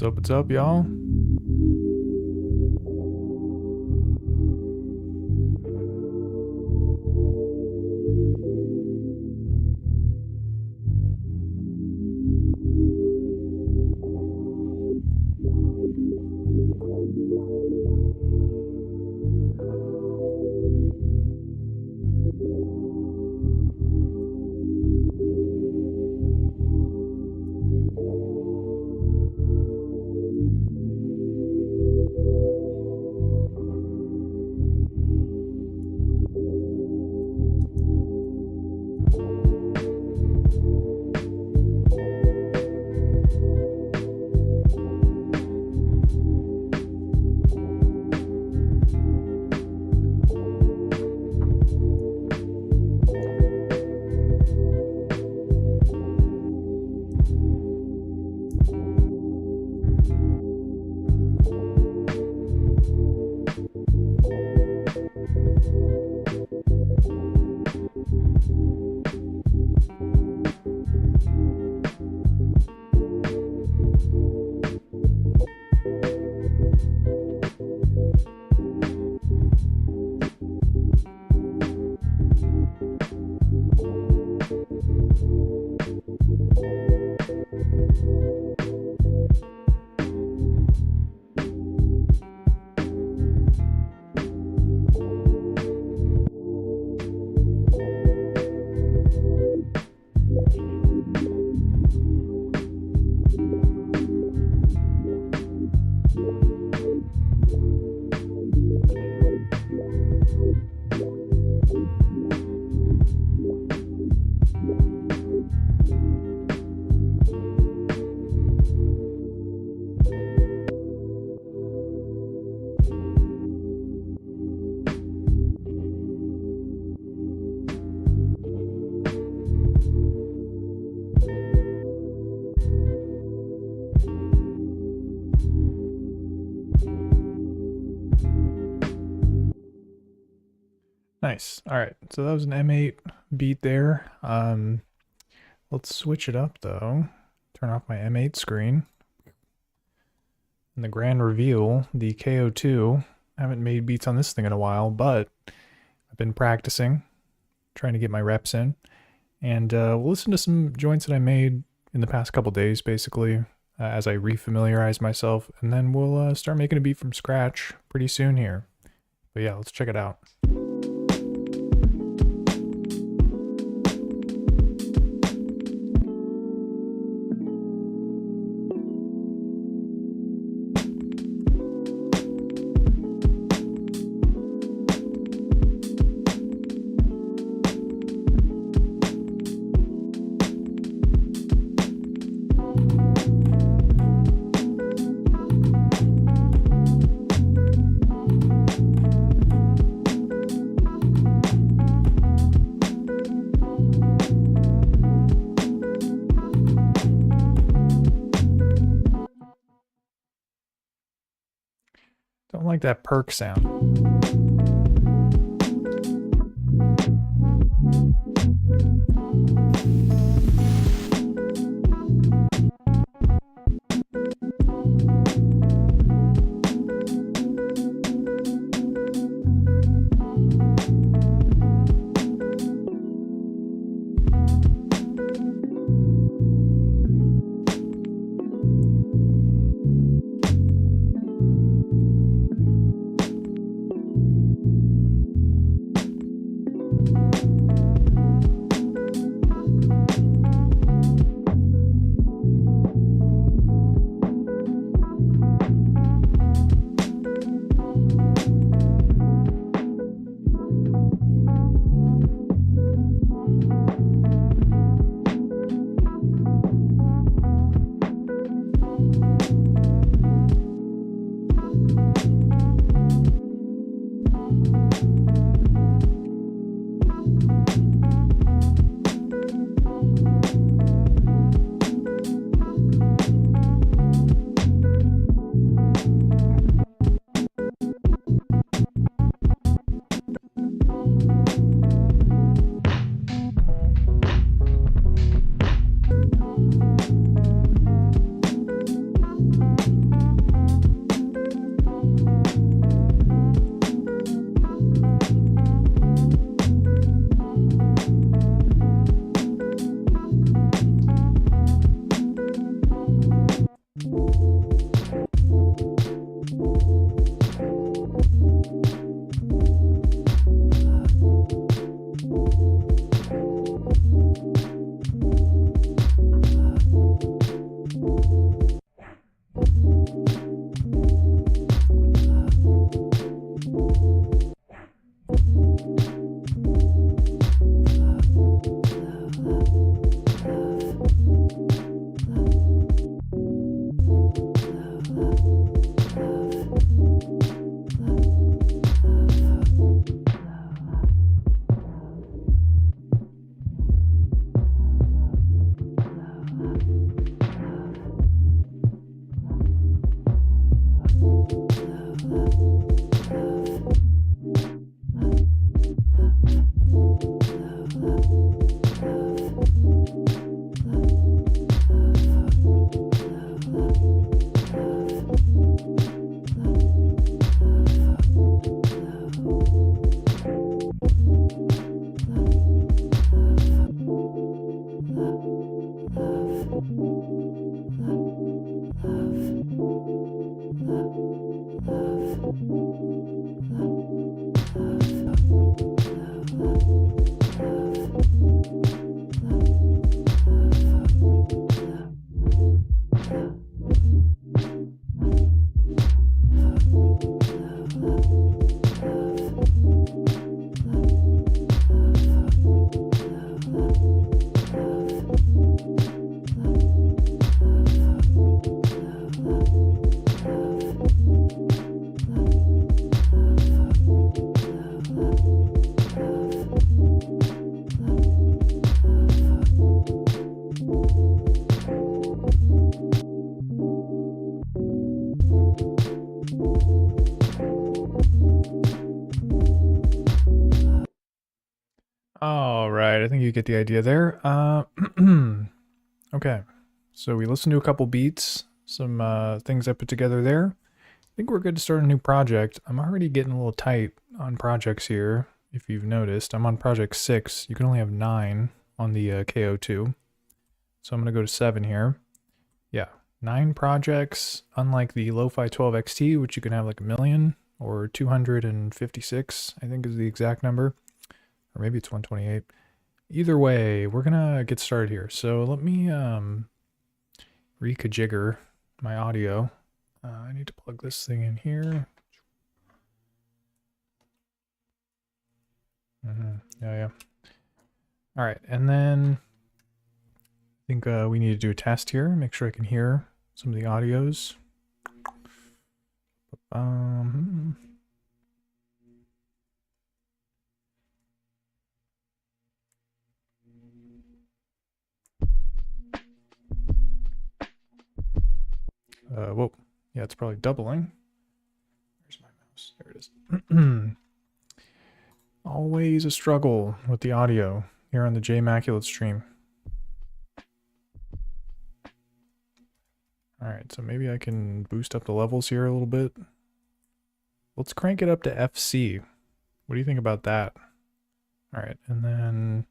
What's up, y'all? Nice. All right. So that was an M8 beat there. Let's switch it up though. Turn off my M8 screen. And the grand reveal, the KO2. I haven't made beats on this thing in a while, but I've been practicing, trying to get my reps in. And we'll listen to some joints that I made in the past couple days, basically, as I refamiliarize myself. And then we'll start making a beat from scratch pretty soon here. But yeah, let's check it out. Don't like that perk sound. All right, I think you get the idea there. Okay, so we listened to a couple beats, some things I put together there. I think we're good to start a new project. I'm already getting a little tight on projects here, if you've noticed. I'm on project 6. You can only have 9 on the KO2. So I'm going to go to 7 here. Yeah, 9 projects, unlike the Lo-Fi 12 XT, which you can have like 1,000,000 or 256, I think is the exact number. Or maybe it's 128. Either way, we're gonna get started here. So let me reconfigure my audio. I need to plug this thing in here. Yeah. All right, and then I think we need to do a test here. Make sure I can hear some of the audios. Whoa, yeah, it's probably doubling. Where's my mouse? There it is. Always a struggle with the audio here on the J-Maculate stream. All right, so maybe I can boost up the levels here a little bit. Let's crank it up to FC. What do you think about that? All right, and then...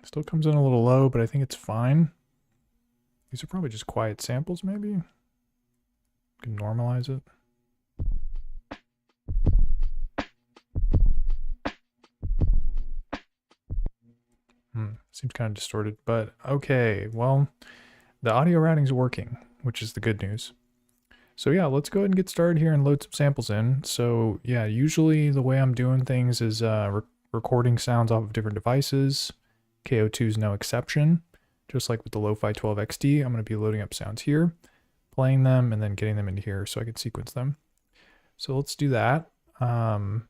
Still comes in a little low, but I think it's fine. These are probably just quiet samples, maybe? Can normalize it. Seems kind of distorted, but okay. Well, the audio routing's working, which is the good news. So yeah, let's go ahead and get started here and load some samples in. So yeah, usually the way I'm doing things is recording sounds off of different devices. KO2 is no exception. Just like with the Lo-Fi 12 XT, I'm going to be loading up sounds here, playing them, and then getting them into here so I can sequence them. So let's do that. And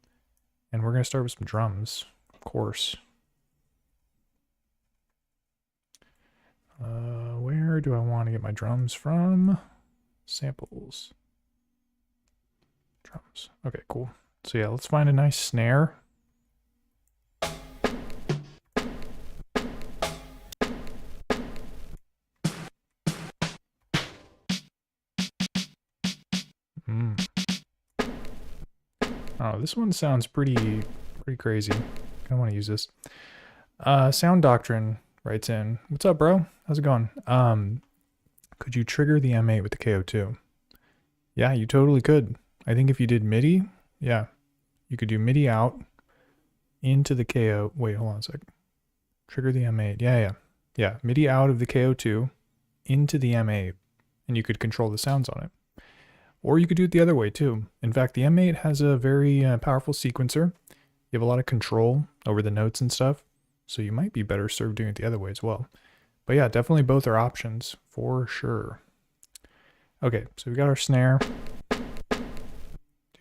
we're going to start with some drums, of course. Where do I want to get my drums from? Samples. Drums. Okay, cool. So yeah, let's find a nice snare. Oh, this one sounds pretty crazy. I don't want to use this. Sound Doctrine writes in, "What's up, bro? How's it going? Could you trigger the M8 with the KO2?" Yeah, you totally could. I think if you did MIDI, yeah, you could do MIDI out into the KO. Wait, hold on a sec. Trigger the M8. Yeah. MIDI out of the KO2 into the M8, and you could control the sounds on it. Or you could do it the other way too. In fact, the M8 has a very powerful sequencer. You have a lot of control over the notes and stuff, so you might be better served doing it the other way as well. But yeah, definitely both are options for sure. Okay, so we got our snare. Dude,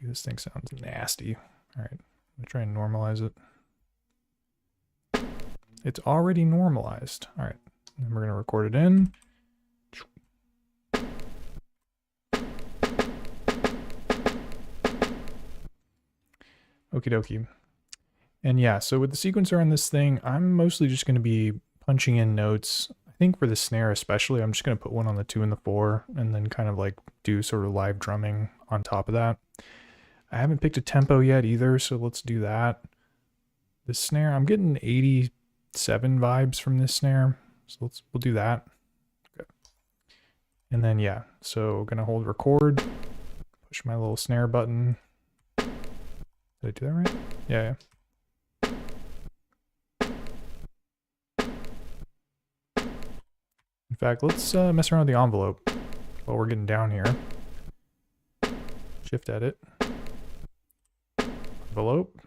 this thing sounds nasty. All right, I'm gonna try and normalize it. It's already normalized. All right, and we're gonna record it in. Okie dokie. And yeah, so with the sequencer on this thing, I'm mostly just going to be punching in notes. I think for the snare especially, I'm just going to put one on the 2 and the 4 and then kind of like do sort of live drumming on top of that. I haven't picked a tempo yet either, so let's do that. The snare, I'm getting 87 vibes from this snare, so we'll do that. Okay. And then yeah, so gonna hold record, push my little snare button. Did I do that right? Yeah. In fact, let's mess around with the envelope while we're getting down here. Shift edit. Envelope.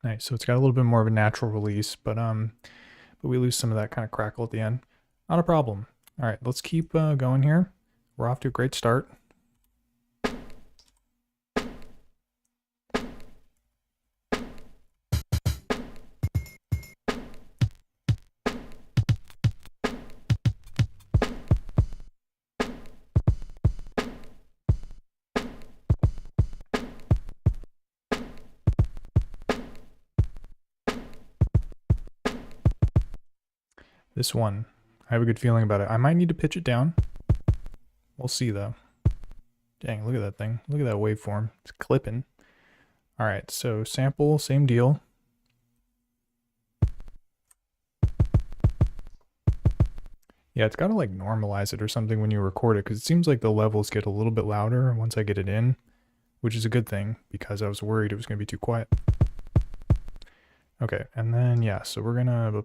Nice, so it's got a little bit more of a natural release, but we lose some of that kind of crackle at the end. Not a problem. All right, let's keep going here. We're off to a great start. This one, I have a good feeling about it. I might need to pitch it down. We'll see though. Dang, look at that thing. Look at that waveform. It's clipping. All right, so sample, same deal. Yeah, it's got to like normalize it or something when you record it, because it seems like the levels get a little bit louder once I get it in, which is a good thing because I was worried it was going to be too quiet. Okay, and then yeah, so we're gonna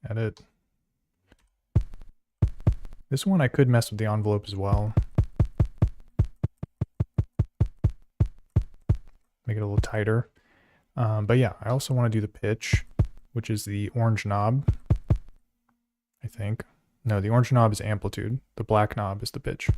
edit. This one I could mess with the envelope as well. Make it a little tighter. But yeah, I also want to do the pitch, which is the orange knob, I think. No, the orange knob is amplitude. The black knob is the pitch.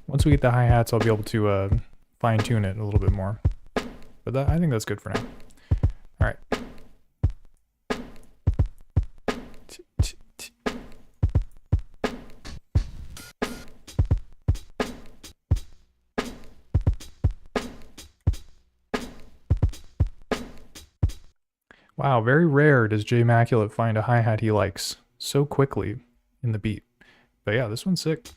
Once we get the hi-hats, I'll be able to fine-tune it a little bit more. But I think that's good for now. All right. Wow, very rare does J Immaculate find a hi-hat he likes so quickly in the beat. But yeah, this one's sick.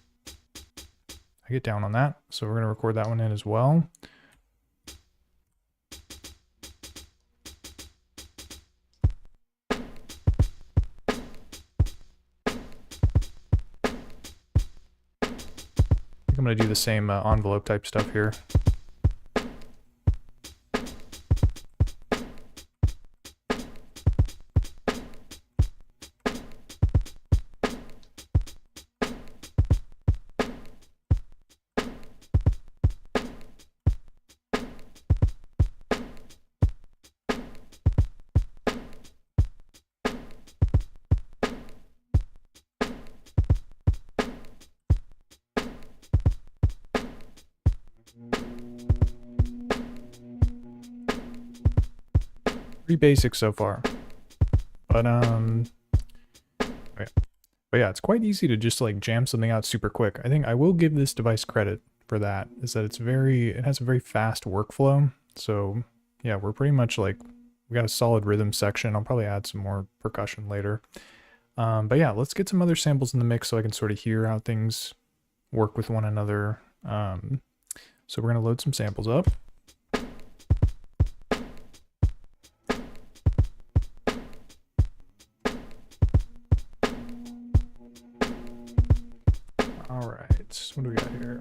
I get down on that, so we're going to record that one in as well. I think I'm going to do the same envelope type stuff here. Pretty basic so far. But yeah, it's quite easy to just like jam something out super quick. I think I will give this device credit for that, is that it has a very fast workflow. So yeah, we're pretty much like, we got a solid rhythm section. I'll probably add some more percussion later. But yeah, let's get some other samples in the mix so I can sort of hear how things work with one another. So we're gonna load some samples up. All right, what do we got here?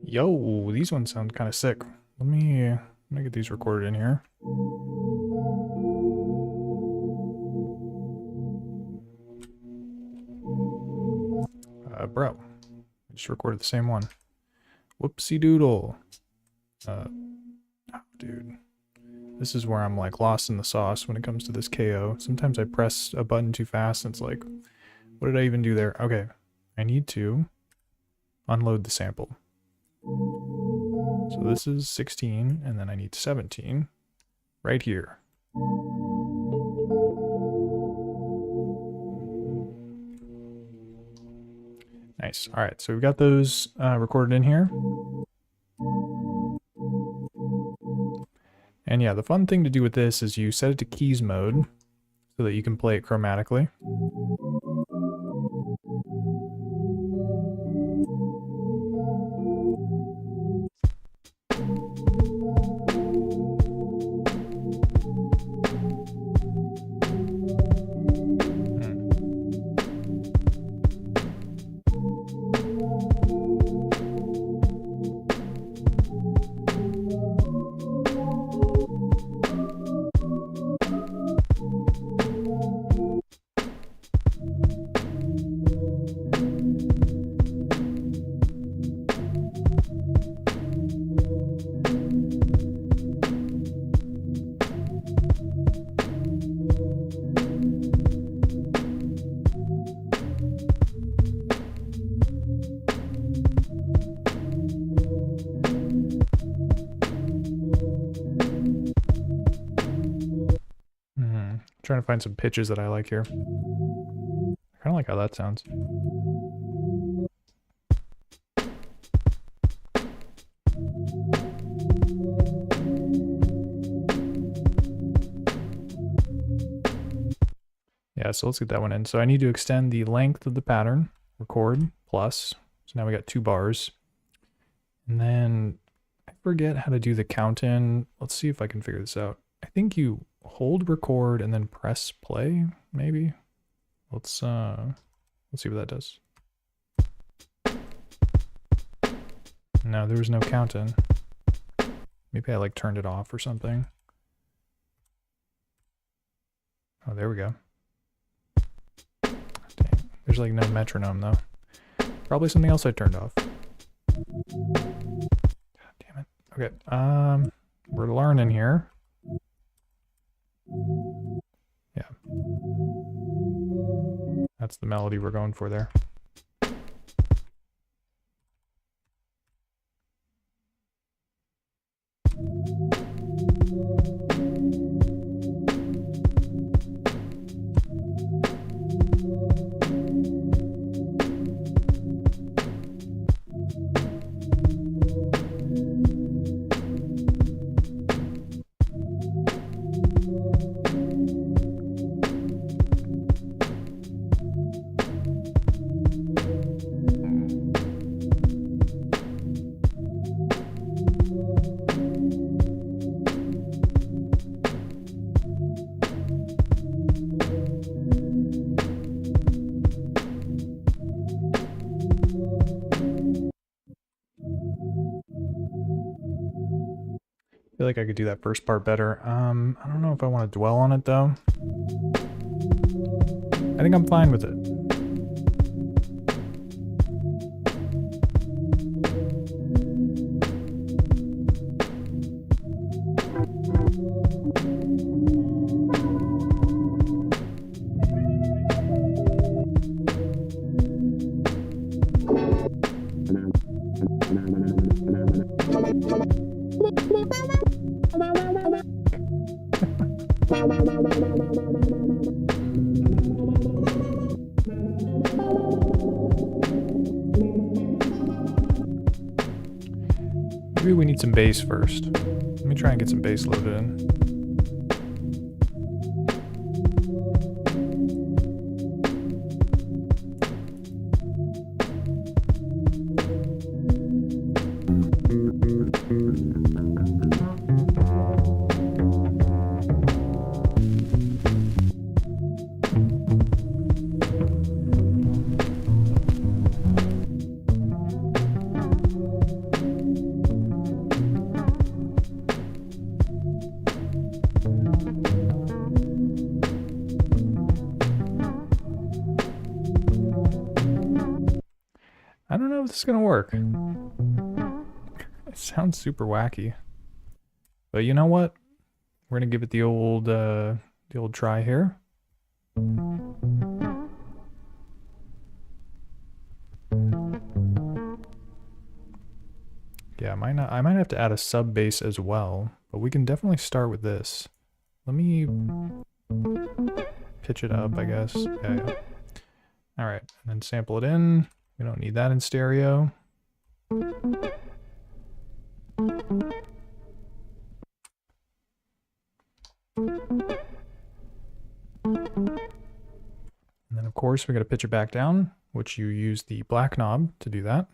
Yo, these ones sound kind of sick. Let me get these recorded in here. Bro, I just recorded the same one. Whoopsie doodle. Oh, dude. This is where I'm like lost in the sauce when it comes to this KO. Sometimes I press a button too fast and it's like, what did I even do there? Okay, I need to unload the sample. So this is 16, and then I need 17 right here. Nice. All right, so we've got those recorded in here. And yeah, the fun thing to do with this is you set it to keys mode so that you can play it chromatically. Trying to find some pitches that I like here. I kind of like how that sounds. Yeah, so let's get that one in. So I need to extend the length of the pattern, record, plus. So now we got 2 bars. And then I forget how to do the count in. Let's see if I can figure this out. I think you hold record and then press play, maybe. Let's see what that does. No, there was no count in. Maybe I like turned it off or something. Oh, there we go. Dang. There's like no metronome though. Probably something else I turned off. God damn it. Okay, we're learning here. Yeah. That's the melody we're going for there. feel like I could do that first part better. I don't know if I want to dwell on it though. I think I'm fine with it. Maybe we need some bass first. Let me try and get some bass loaded in. I don't know if this is gonna work. It sounds super wacky. But you know what? We're gonna give it the old try here. Yeah, I might have to add a sub bass as well, but we can definitely start with this. Let me pitch it up, I guess. Yeah. All right, and then sample it in. We don't need that in stereo. And then of course we're going to pitch it back down, which you use the black knob to do that.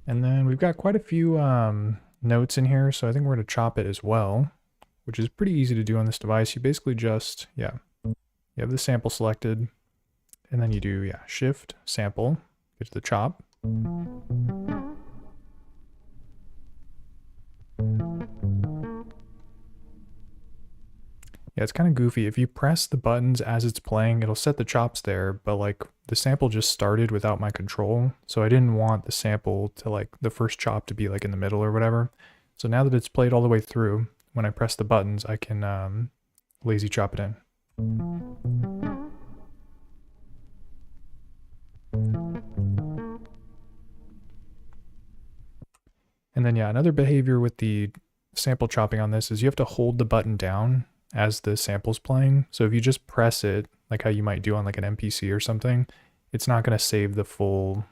And then we've got quite a few notes in here, so I think we're going to chop it as well, which is pretty easy to do on this device. You basically just, you have the sample selected, and then you do, shift, sample, get to the chop. Yeah, it's kind of goofy. If you press the buttons as it's playing, it'll set the chops there, but like the sample just started without my control. So I didn't want the sample to like the first chop to be like in the middle or whatever. So now that it's played all the way through, when I press the buttons, I can lazy chop it in. And then another behavior with the sample chopping on this is you have to hold the button down as the sample's playing. So if you just press it, like how you might do on like an MPC or something, it's not going to save the full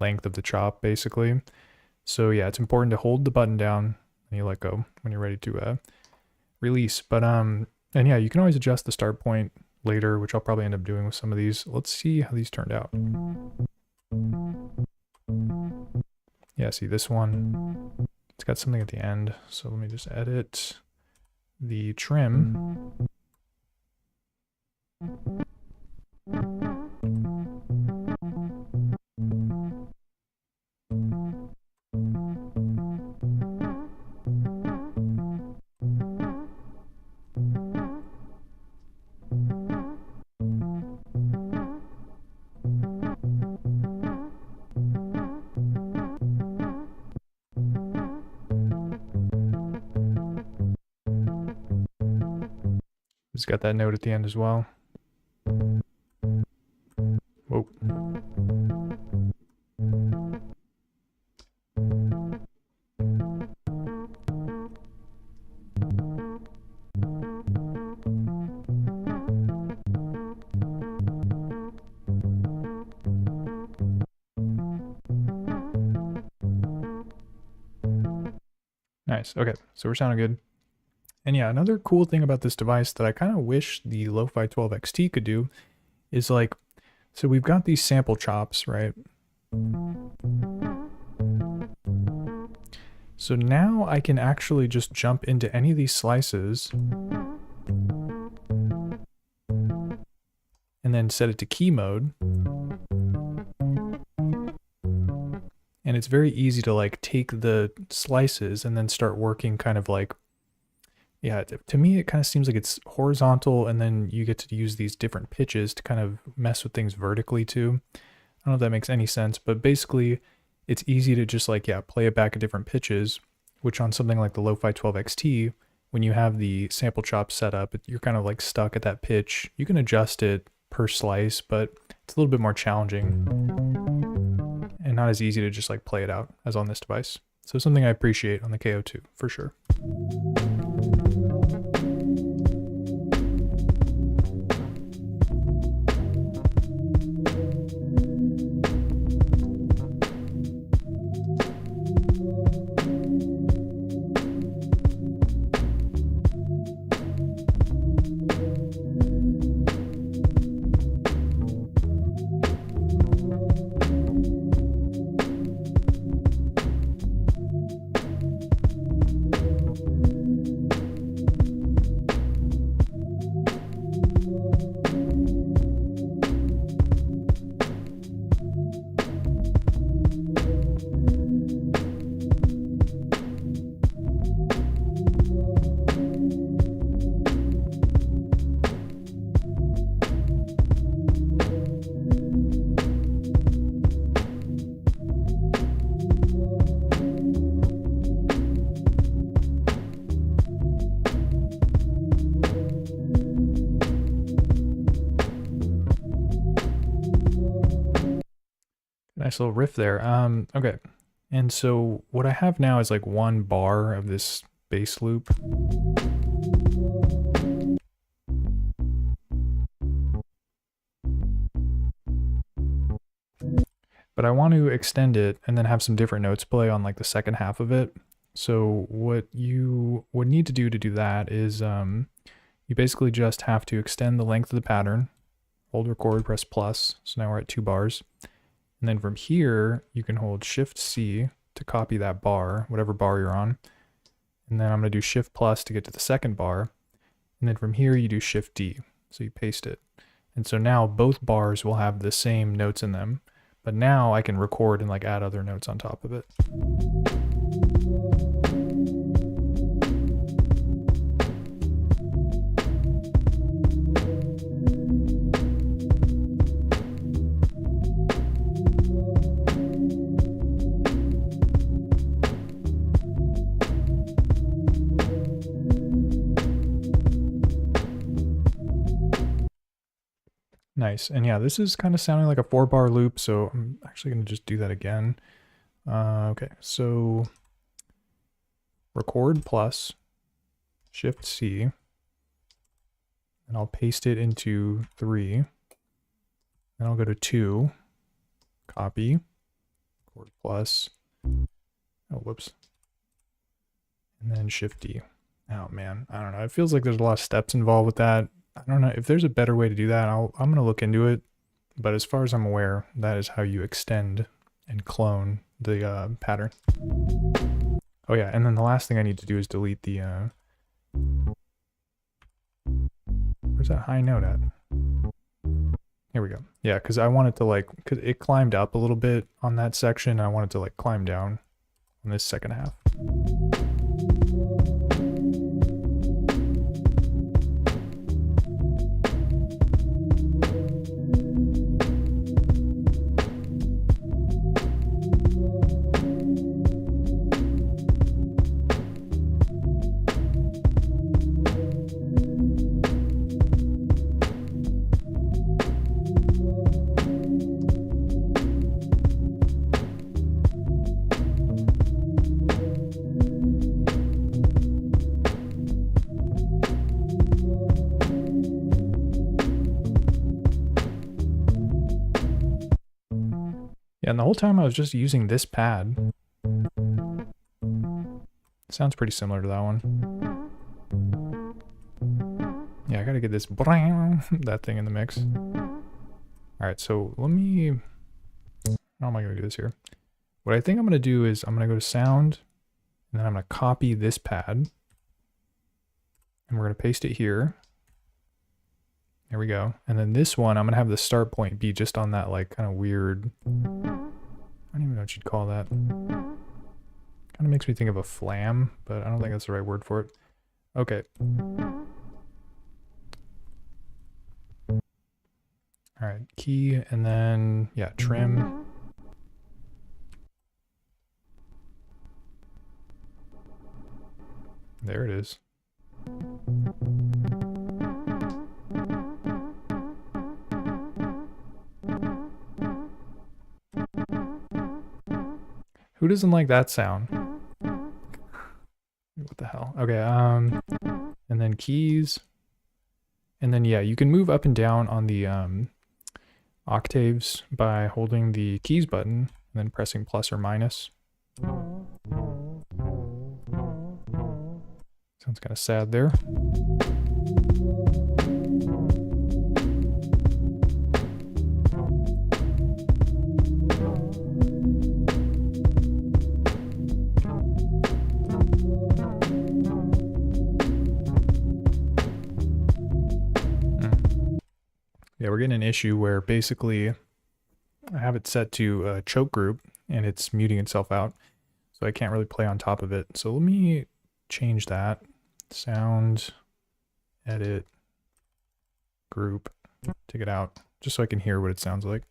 length of the chop basically. So yeah, it's important to hold the button down and you let go when you're ready to release. But and yeah, you can always adjust the start point later, which I'll probably end up doing with some of these. Let's see how these turned out. Yeah, see this one, it's got something at the end. So let me just edit the trim. It's got that note at the end as well. Whoa. Nice. Okay, so we're sounding good. And yeah, another cool thing about this device that I kind of wish the Lo-Fi 12 XT could do is like, so we've got these sample chops, right? So now I can actually just jump into any of these slices and then set it to key mode. And it's very easy to like take the slices and then start working kind of like, yeah, to me it kind of seems like it's horizontal, and then you get to use these different pitches to kind of mess with things vertically too. I don't know if that makes any sense, but basically it's easy to just like, yeah, play it back at different pitches, which on something like the Lo-Fi 12 XT, when you have the sample chop set up, you're kind of like stuck at that pitch. You can adjust it per slice, but it's a little bit more challenging and not as easy to just like play it out as on this device. So something I appreciate on the KO2 for sure. Nice little riff there. Okay. And so what I have now is like one bar of this bass loop. But I want to extend it and then have some different notes play on like the second half of it. So what you would need to do that is you basically just have to extend the length of the pattern, hold record, press plus. So now we're at 2 bars. And then from here, you can hold Shift C to copy that bar, whatever bar you're on. And then I'm going to do Shift plus to get to the second bar. And then from here, you do Shift D. So you paste it. And so now both bars will have the same notes in them. But now I can record and like add other notes on top of it. Nice. And yeah, this is kind of sounding like a 4-bar loop, so I'm actually going to just do that again. Okay, so record plus Shift C, and I'll paste it into 3. Then I'll go to 2, copy, record plus, oh, whoops, and then Shift D. Oh man, I don't know. It feels like there's a lot of steps involved with that. I don't know if there's a better way to do that. I'm going to look into it. But as far as I'm aware, that is how you extend and clone the pattern. Oh yeah, and then the last thing I need to do is delete the... Where's that high note at? Here we go. Yeah, because I want it to like... Because it climbed up a little bit on that section. I want it to like climb down on this second half. Yeah, and the whole time I was just using this pad. Sounds pretty similar to that one. Yeah, I gotta get this that thing in the mix. Alright, so let me... How am I gonna do this here? What I think I'm gonna do is I'm gonna go to sound, and then I'm gonna copy this pad. And we're gonna paste it here. Here we go. And then this one, I'm gonna have the start point be just on that like kind of weird, I don't even know what you'd call that. Kind of makes me think of a flam, but I don't think that's the right word for it. Okay. All right, key, and then, yeah, trim. There it is. Who doesn't like that sound? What the hell? Okay, and then keys. And then, yeah, you can move up and down on the octaves by holding the keys button and then pressing plus or minus. Sounds kind of sad there. Yeah, we're getting an issue where basically I have it set to a choke group and it's muting itself out, so I can't really play on top of it. So let me change that. Sound, edit, group, take it out, just so I can hear what it sounds like.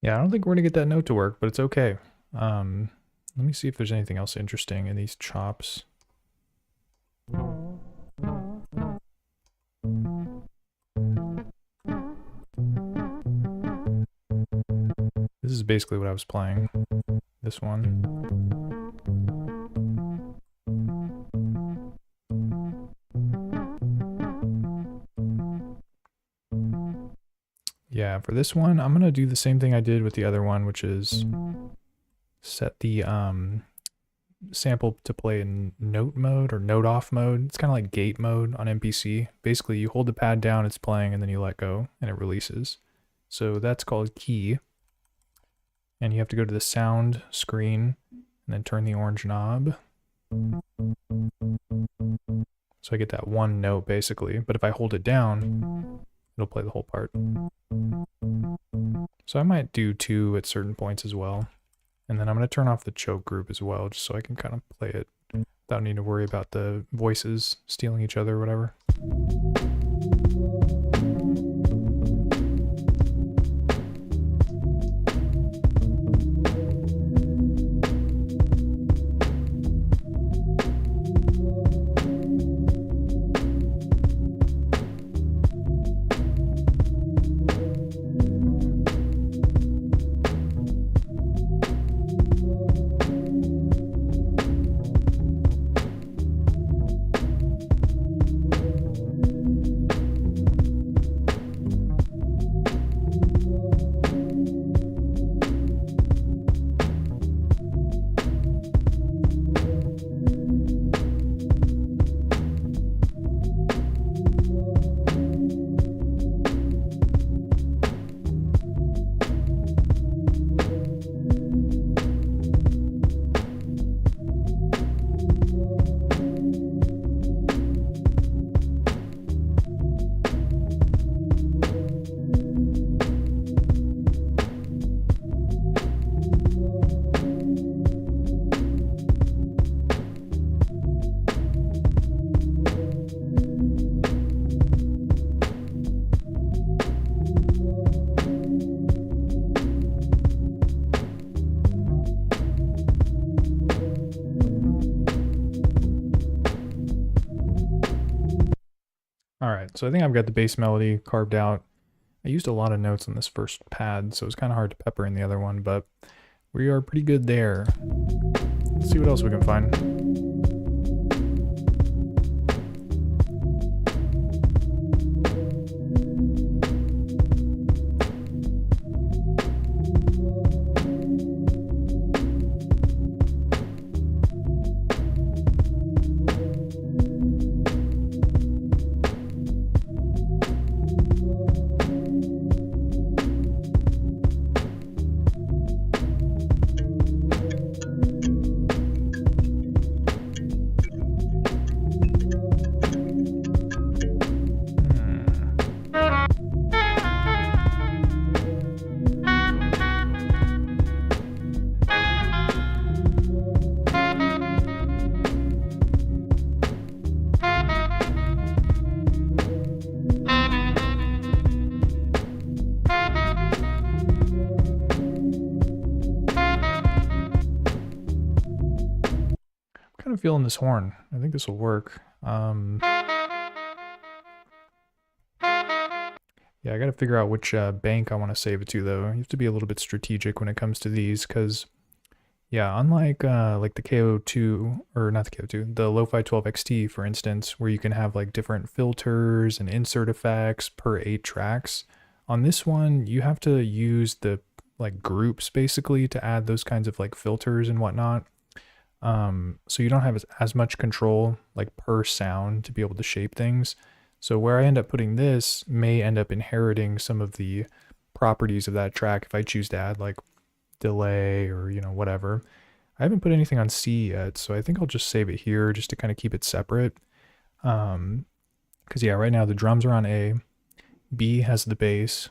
Yeah, I don't think we're gonna get that note to work, but it's okay. Let me see if there's anything else interesting in these chops. This is basically what I was playing. This one. Yeah, for this one, I'm gonna do the same thing I did with the other one, which is set the sample to play in note mode or note off mode. It's kind of like gate mode on MPC. Basically, you hold the pad down, it's playing, and then you let go, and it releases. So that's called key. And you have to go to the sound screen, and then turn the orange knob. So I get that one note, basically. But if I hold it down, it'll play the whole part. So I might do 2 at certain points as well. And then I'm going to turn off the choke group as well, just so I can kind of play it without needing to worry about the voices stealing each other or whatever. All right, so I think I've got the bass melody carved out. I used a lot of notes on this first pad, so it was kind of hard to pepper in the other one, but we are pretty good there. Let's see what else we can find. Kind of feeling this horn. I think this will work. Yeah, I gotta figure out which bank I want to save it to, though. You have to be a little bit strategic when it comes to these, because, yeah, unlike like the KO2, or not the KO2, the Lo-Fi 12 XT, for instance, where you can have like different filters and insert effects per 8 tracks, on this one, you have to use the like groups basically to add those kinds of like filters and whatnot. So you don't have as much control like per sound to be able to shape things. So where I end up putting this may end up inheriting some of the properties of that track if I choose to add like delay or, you know, whatever. I haven't put anything on C yet, so I think I'll just save it here just to kind of keep it separate. Because yeah, right now the drums are on A, B has the bass,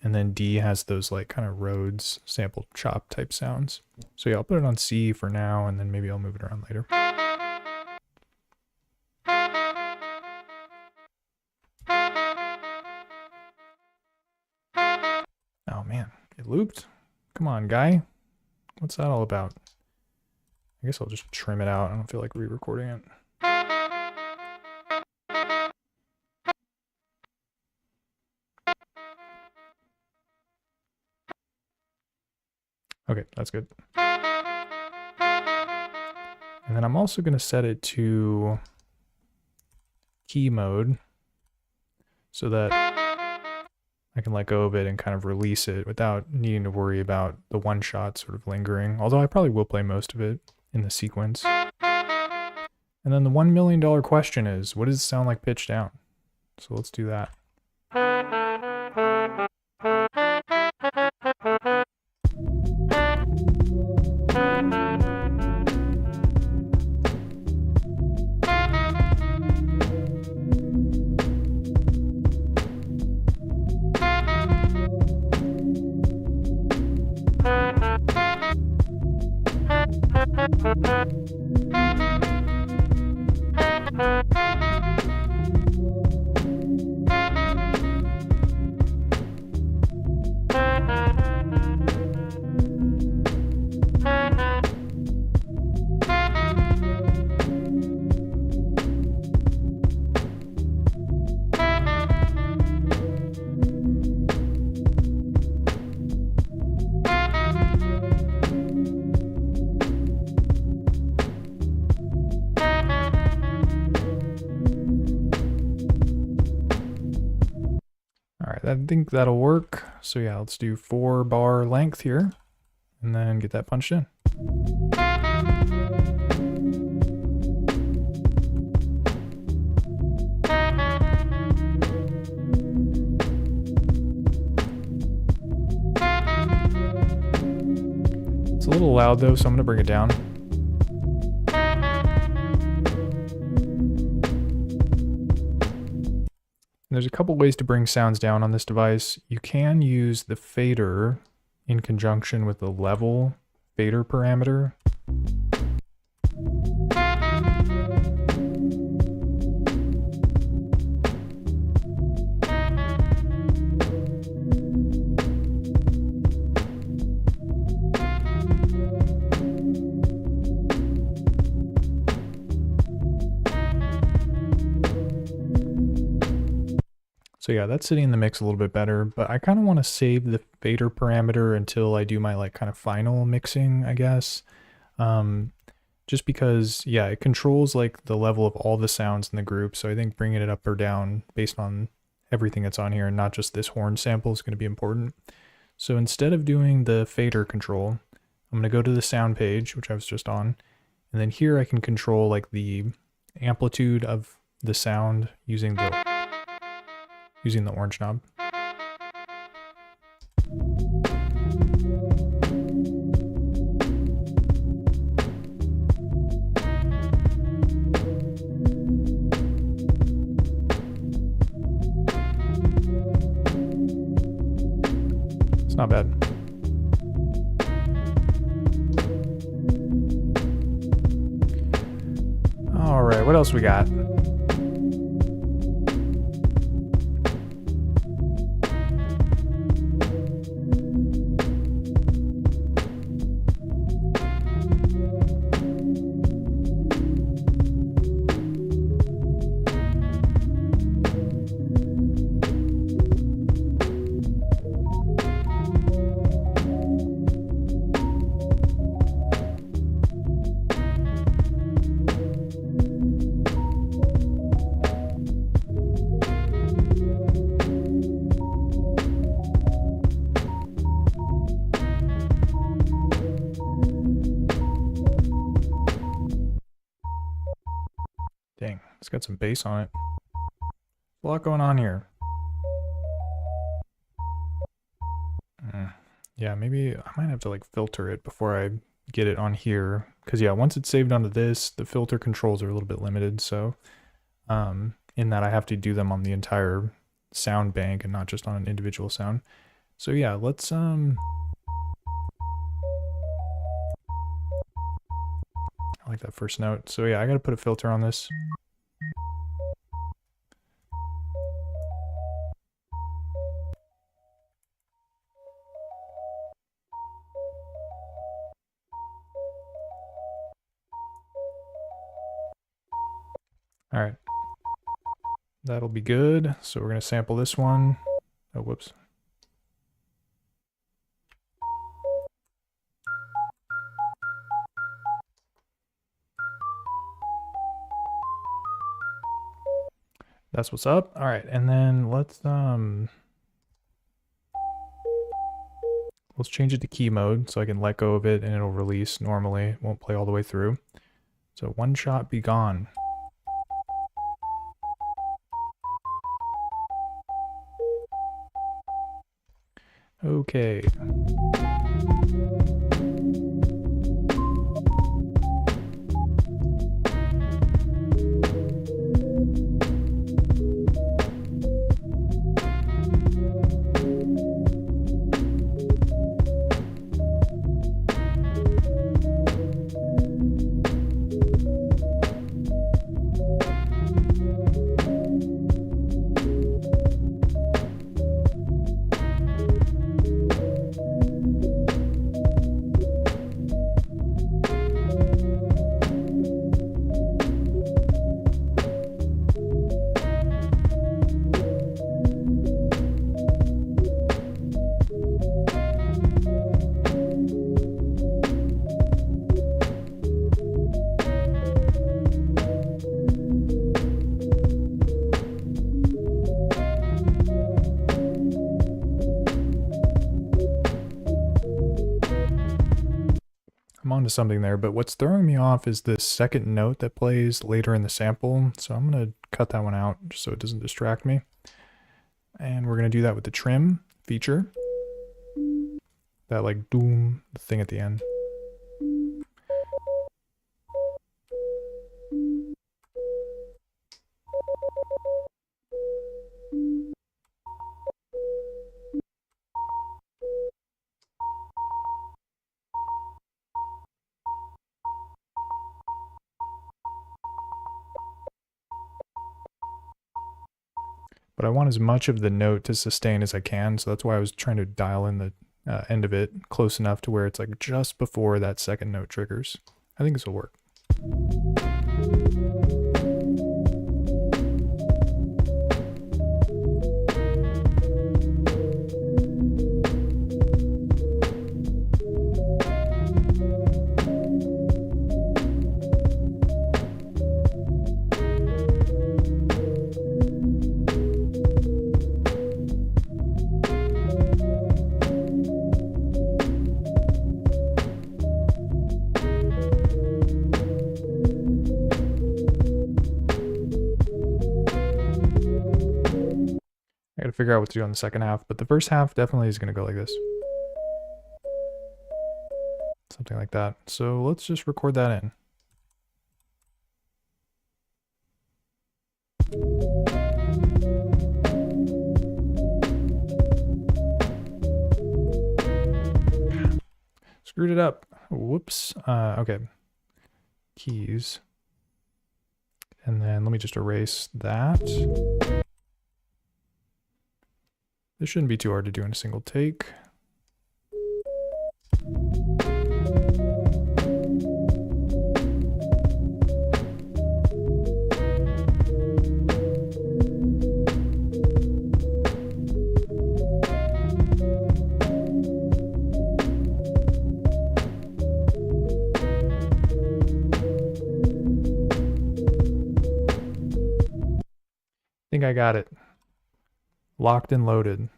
and then D has those like kind of Rhodes sample chop type sounds. So yeah, I'll put it on C for now, and then maybe I'll move it around later. Oh man, it looped? Come on, guy. What's that all about? I guess I'll just trim it out. I don't feel like re-recording it. Okay, that's good. And then I'm also going to set it to key mode so that I can let go of it and kind of release it without needing to worry about the one shot sort of lingering. Although I probably will play most of it in the sequence. And then the $1 million question is, what does it sound like pitched down? So let's do that. I think that'll work. So yeah, let's do 4 bar length here and then get that punched in. It's a little loud though, so I'm gonna bring it down. There's a couple ways to bring sounds down on this device. You can use the fader in conjunction with the level fader parameter. So yeah, that's sitting in the mix a little bit better, but I kind of want to save the fader parameter until I do my like kind of final mixing, I guess. Just because, yeah, it controls like the level of all the sounds in the group. So I think bringing it up or down based on everything that's on here and not just this horn sample is going to be important. So instead of doing the fader control, I'm going to go to the sound page, which I was just on. And then here I can control like the amplitude of the sound using the orange knob. It's not bad. All right, what else we got? Dang, it's got some bass on it. A lot going on here. Yeah, maybe I might have to like filter it before I get it on here. Because yeah, once it's saved onto this, the filter controls are a little bit limited. So in that I have to do them on the entire sound bank and not just on an individual sound. So yeah, let's I like that first note. So yeah, I gotta put a filter on this. All right, that'll be good. So we're gonna sample this one. Oh, whoops. That's what's up. All right, and then let's change it to key mode so I can let go of it and it'll release normally. It won't play all the way through. So one shot be gone. Okay. I'm onto something there, but what's throwing me off is the second note that plays later in the sample. So I'm going to cut that one out just so it doesn't distract me. And we're going to do that with the trim feature. That like doom, the thing at the end. But I want as much of the note to sustain as I can, so that's why I was trying to dial in the end of it close enough to where it's like just before that second note triggers. I think this will work. figure out what to do on the second half, but the first half definitely is going to go like this. Something like that. So let's just record that in. Screwed it up. Whoops. Okay. Keys. And then let me just erase that. This shouldn't be too hard to do in a single take. I think I got it. Locked and loaded.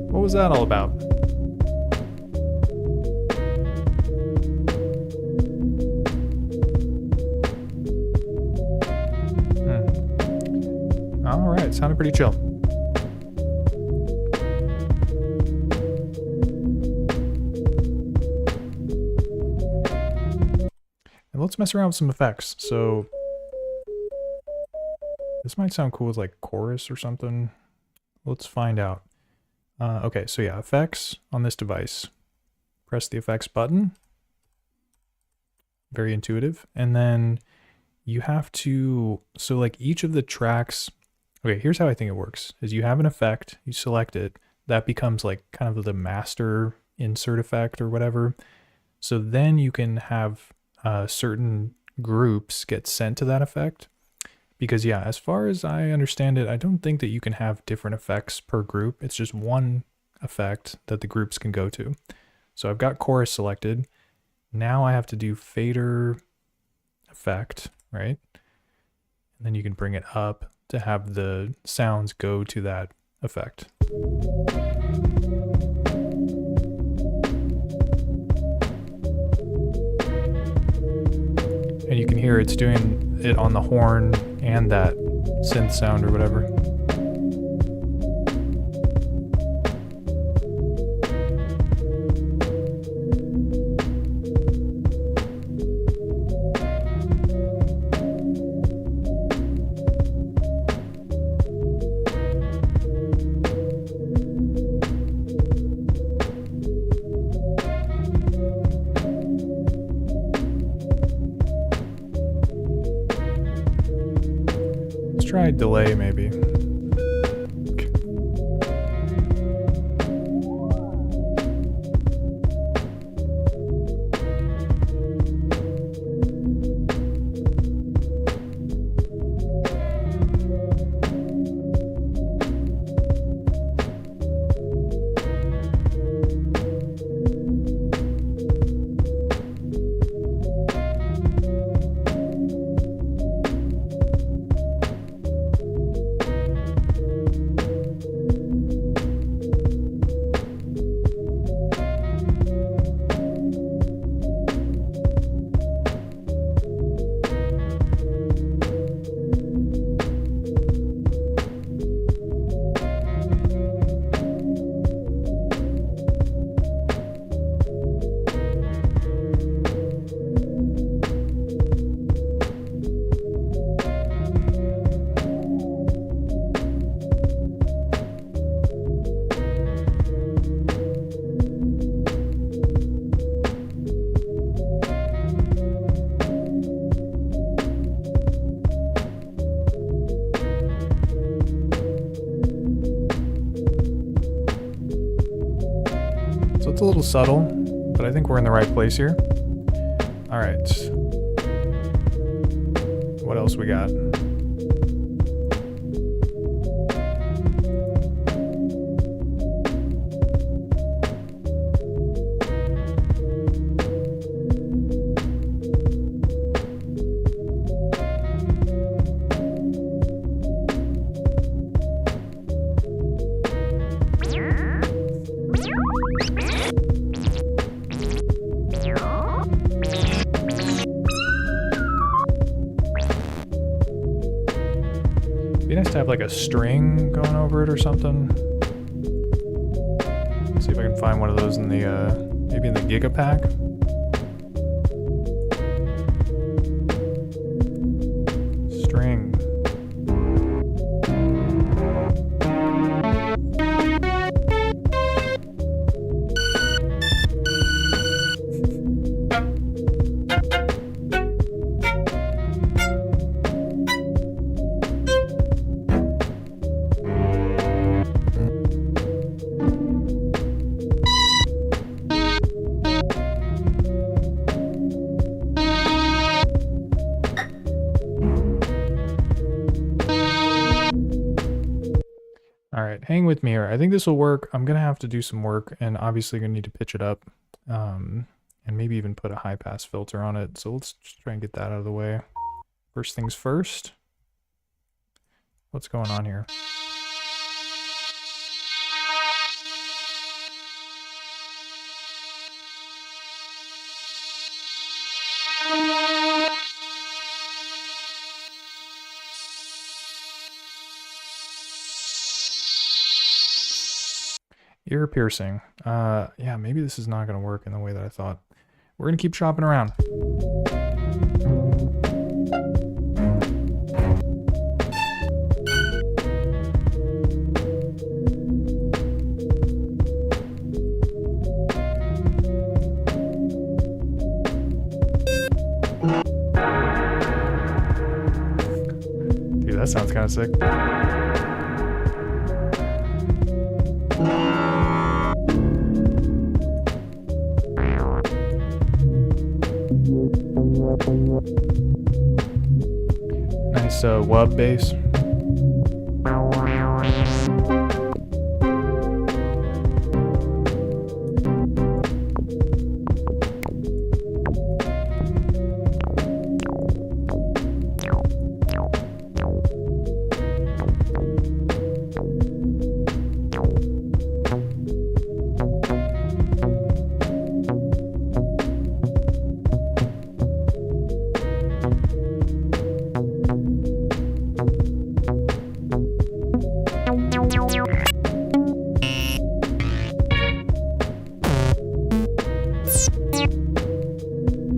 What was that all about? Alright, sounded pretty chill. And let's mess around with some effects. So this might sound cool as like chorus or something. Let's find out. Okay, so yeah, effects on this device. Press the effects button. Very intuitive. And then you have to, so like each of the tracks, okay, here's how I think it works, is you have an effect, you select it, that becomes like kind of the master insert effect or whatever. So then you can have certain groups get sent to that effect. Because yeah, as far as I understand it, I don't think that you can have different effects per group. It's just one effect that the groups can go to. So I've got chorus selected. Now I have to do fader effect, right? And then you can bring it up to have the sounds go to that effect. And you can hear it's doing it on the horn and that synth sound or whatever. Try delay maybe. It's a little subtle, but I think we're in the right place here. All right. What else we got? like a string going over it or something. Let's see if I can find one of those in the, maybe in the Giga Pack. String. Alright, hang with me here. I think this will work. I'm gonna have to do some work and obviously gonna need to pitch it up. And maybe even put a high pass filter on it. So let's just try and get that out of the way. First things first. What's going on here? Ear piercing. Yeah, maybe this is not going to work in the way that I thought. We're going to keep shopping around. Dude, that sounds kind of sick. Nice wub bass.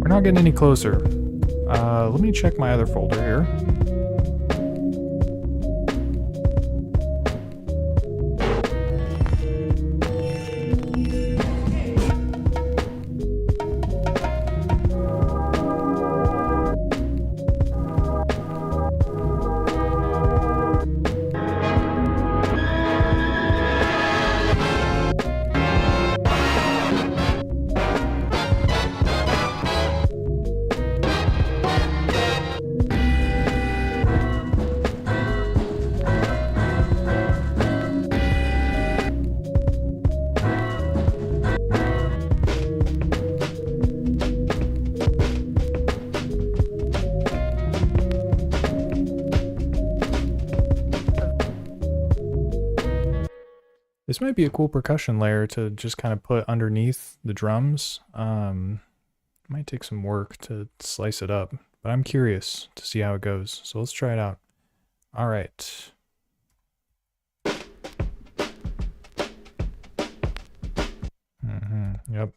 Not getting any closer. Let me check my other folder here. This might be a cool percussion layer to just kind of put underneath the drums. Might take some work to slice it up, but I'm curious to see how it goes. So let's try it out. All right. Yep.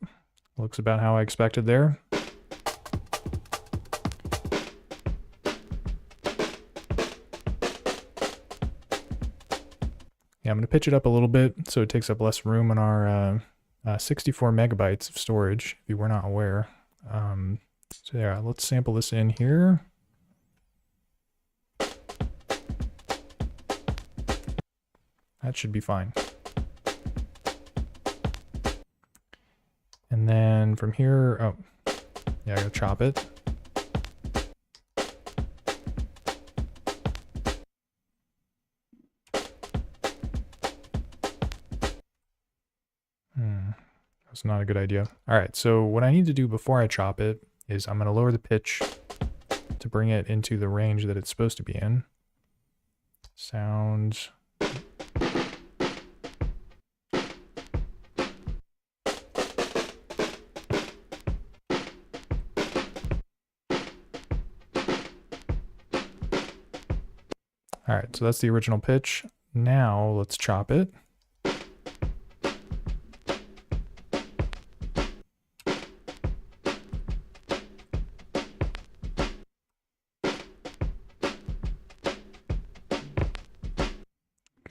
Looks about how I expected there. Yeah, I'm going to pitch it up a little bit so it takes up less room in our 64 megabytes of storage, if you were not aware. So yeah, let's sample this in here. That should be fine. And then from here, oh, yeah, I gotta chop it. That's not a good idea. All right, so what I need to do before I chop it is I'm going to lower the pitch to bring it into the range that it's supposed to be in. Sound. All right, so that's the original pitch. Now let's chop it.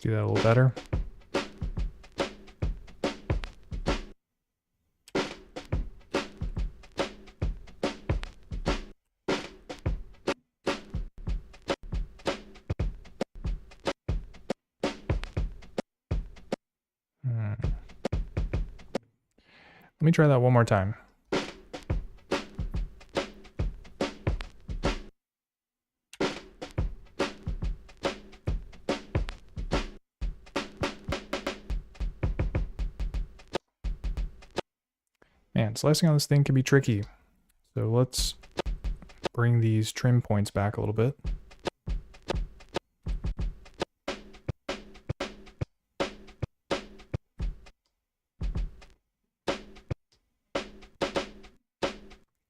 Do that a little better. Let me try that one more time. Man, slicing on this thing can be tricky. So let's bring these trim points back a little bit.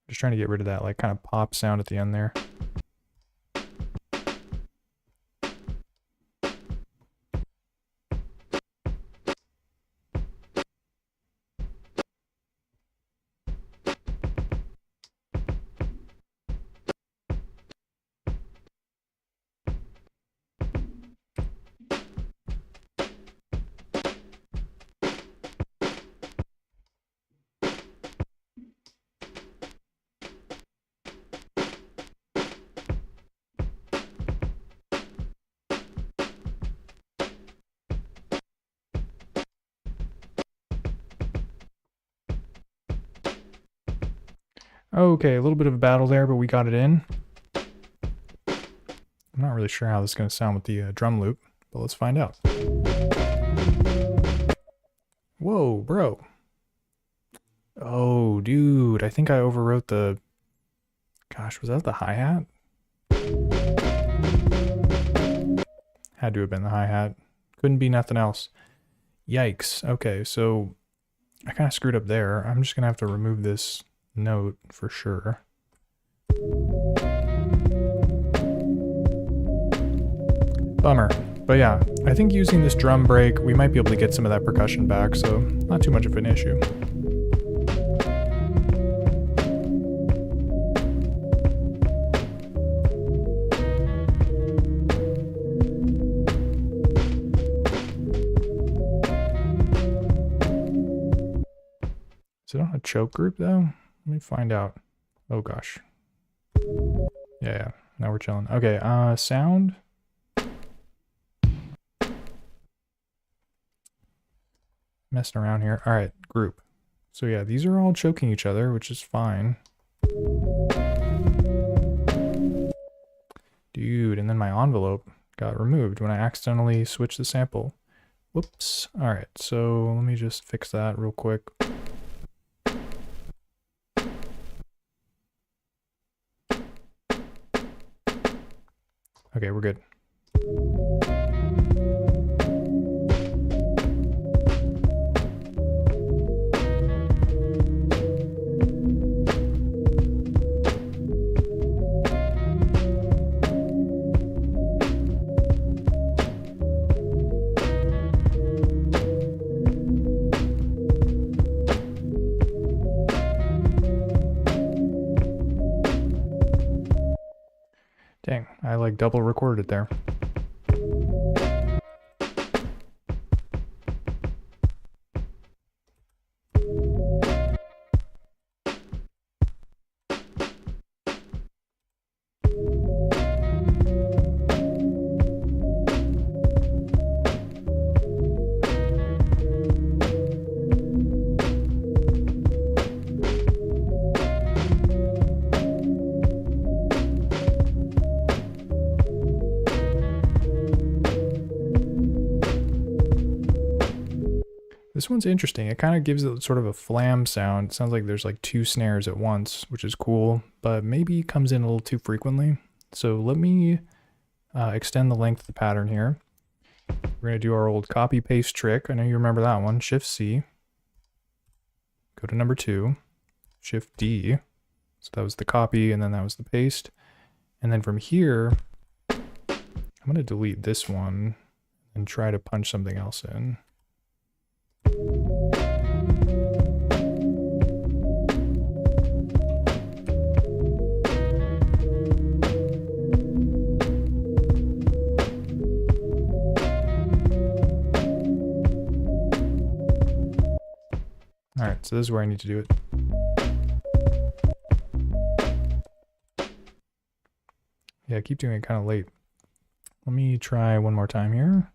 Just trying to get rid of that like kind of pop sound at the end there. Okay, a little bit of a battle there, but we got it in. I'm not really sure how this is going to sound with the drum loop, but let's find out. Whoa, bro. Oh, dude, I think I overwrote the... Gosh, was that the hi-hat? Had to have been the hi-hat. Couldn't be nothing else. Yikes. Okay, so I kind of screwed up there. I'm just going to have to remove this note for sure. Bummer. But yeah, I think using this drum break, we might be able to get some of that percussion back, so not too much of an issue. Is it on a choke group though? Let me find out. Oh gosh. Yeah, now we're chilling. Okay, sound. Messing around here. All right, group. So yeah, these are all choking each other, which is fine. Dude, and then my envelope got removed when I accidentally switched the sample. Whoops. All right, so let me just fix that real quick. Okay, we're good. Dang, I like double recorded there. This one's interesting. It kind of gives it sort of a flam sound. It sounds like there's like two snares at once, which is cool, but maybe comes in a little too frequently. So let me extend the length of the pattern here. We're going to do our old copy paste trick. I know you remember that one. Shift C. Go to number 2. Shift D. So that was the copy, and then that was the paste. And then from here, I'm going to delete this one and try to punch something else in. Alright, so this is where I need to do it. Yeah, I keep doing it kind of late. Let me try one more time here.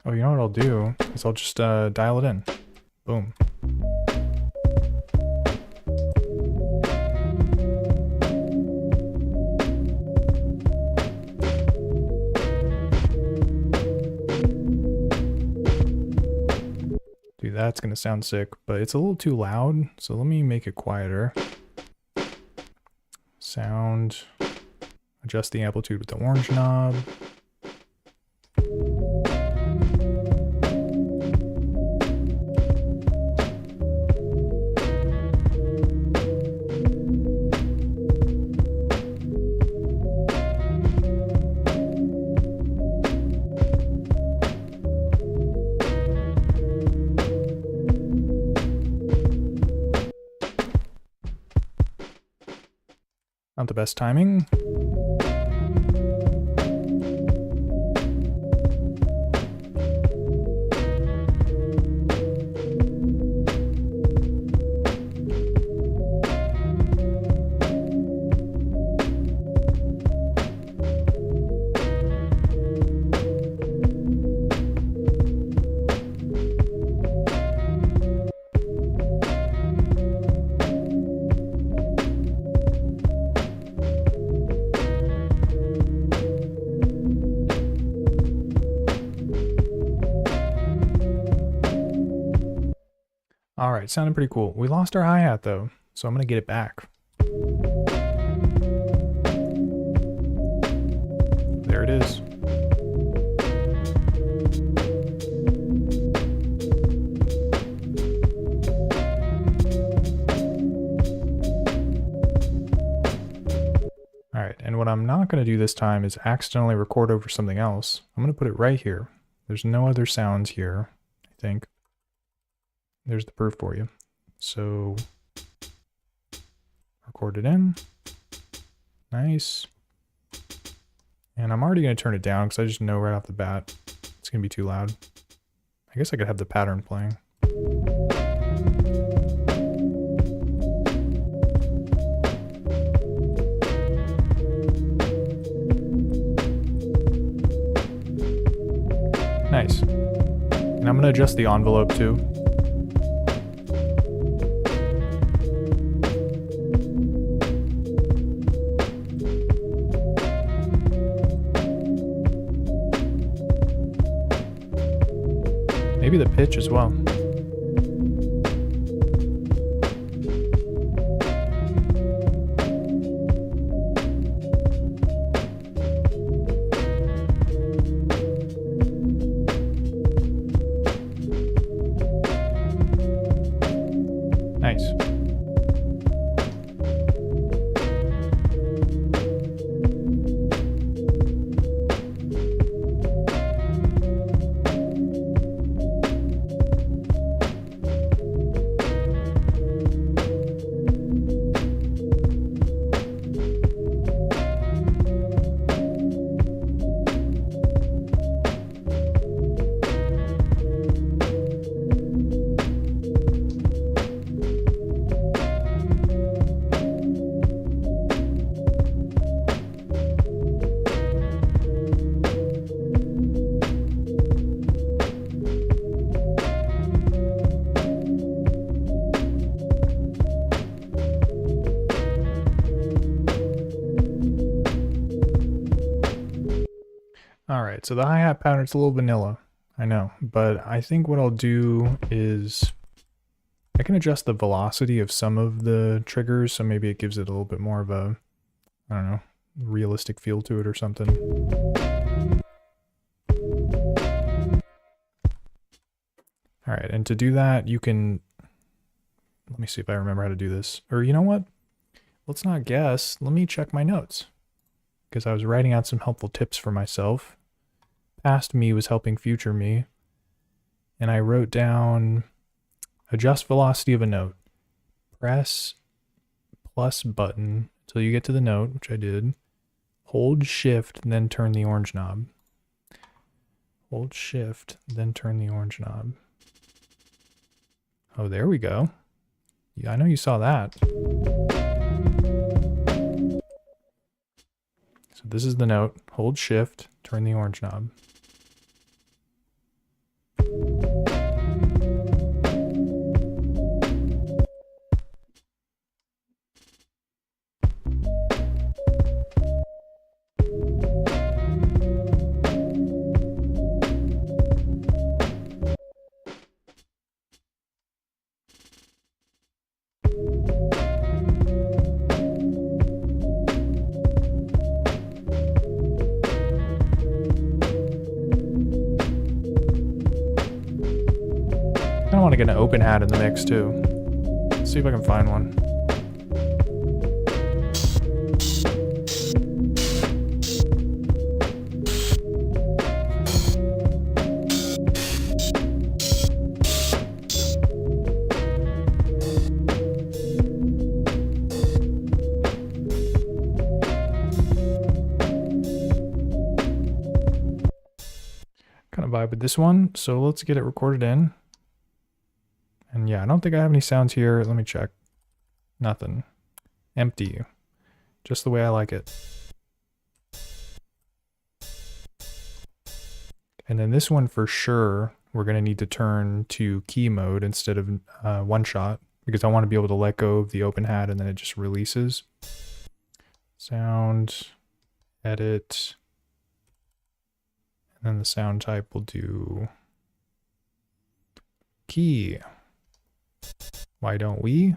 Oh, you know what I'll do is I'll just dial it in. Boom. Dude, that's gonna sound sick, but it's a little too loud, so let me make it quieter. Sound. Adjust the amplitude with the orange knob. Not the best timing. Alright, sounded pretty cool. We lost our hi-hat though, so I'm gonna get it back. There it is. Alright, and what I'm not gonna do this time is accidentally record over something else. I'm gonna put it right here. There's no other sounds here, I think. There's the proof for you. So, record it in. Nice. And I'm already going to turn it down because I just know right off the bat it's going to be too loud. I guess I could have the pattern playing. Nice. And I'm going to adjust the envelope too. Maybe the pitch as well. Nice. Alright, so the hi-hat pattern's a little vanilla, I know, but I think what I'll do is I can adjust the velocity of some of the triggers, so maybe it gives it a little bit more of a, I don't know, realistic feel to it or something. Alright, and to do that, you can, let me see if I remember how to do this. Or you know what? let's not guess. Let me check my notes. Because I was writing out some helpful tips for myself. Past me was helping future me. And I wrote down adjust velocity of a note. Press plus button until you get to the note, which I did. Hold shift, then turn the orange knob. Hold shift, then turn the orange knob. Oh, there we go. Yeah, I know you saw that. So this is the note. Hold shift, turn the orange knob. I want to get an open hat in the mix too. Let's see if I can find one. Kind of vibe with this one, so let's get it recorded in. And yeah, I don't think I have any sounds here. Let me check. Nothing. Empty. Just the way I like it. And then this one for sure, we're going to need to turn to key mode instead of one shot, because I want to be able to let go of the open hat and then it just releases. Sound, edit, and then the sound type will do key. Why don't we?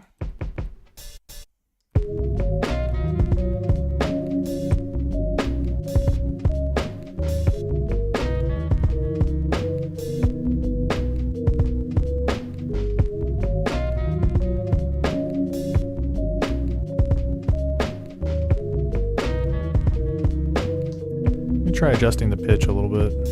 Let me try adjusting the pitch a little bit.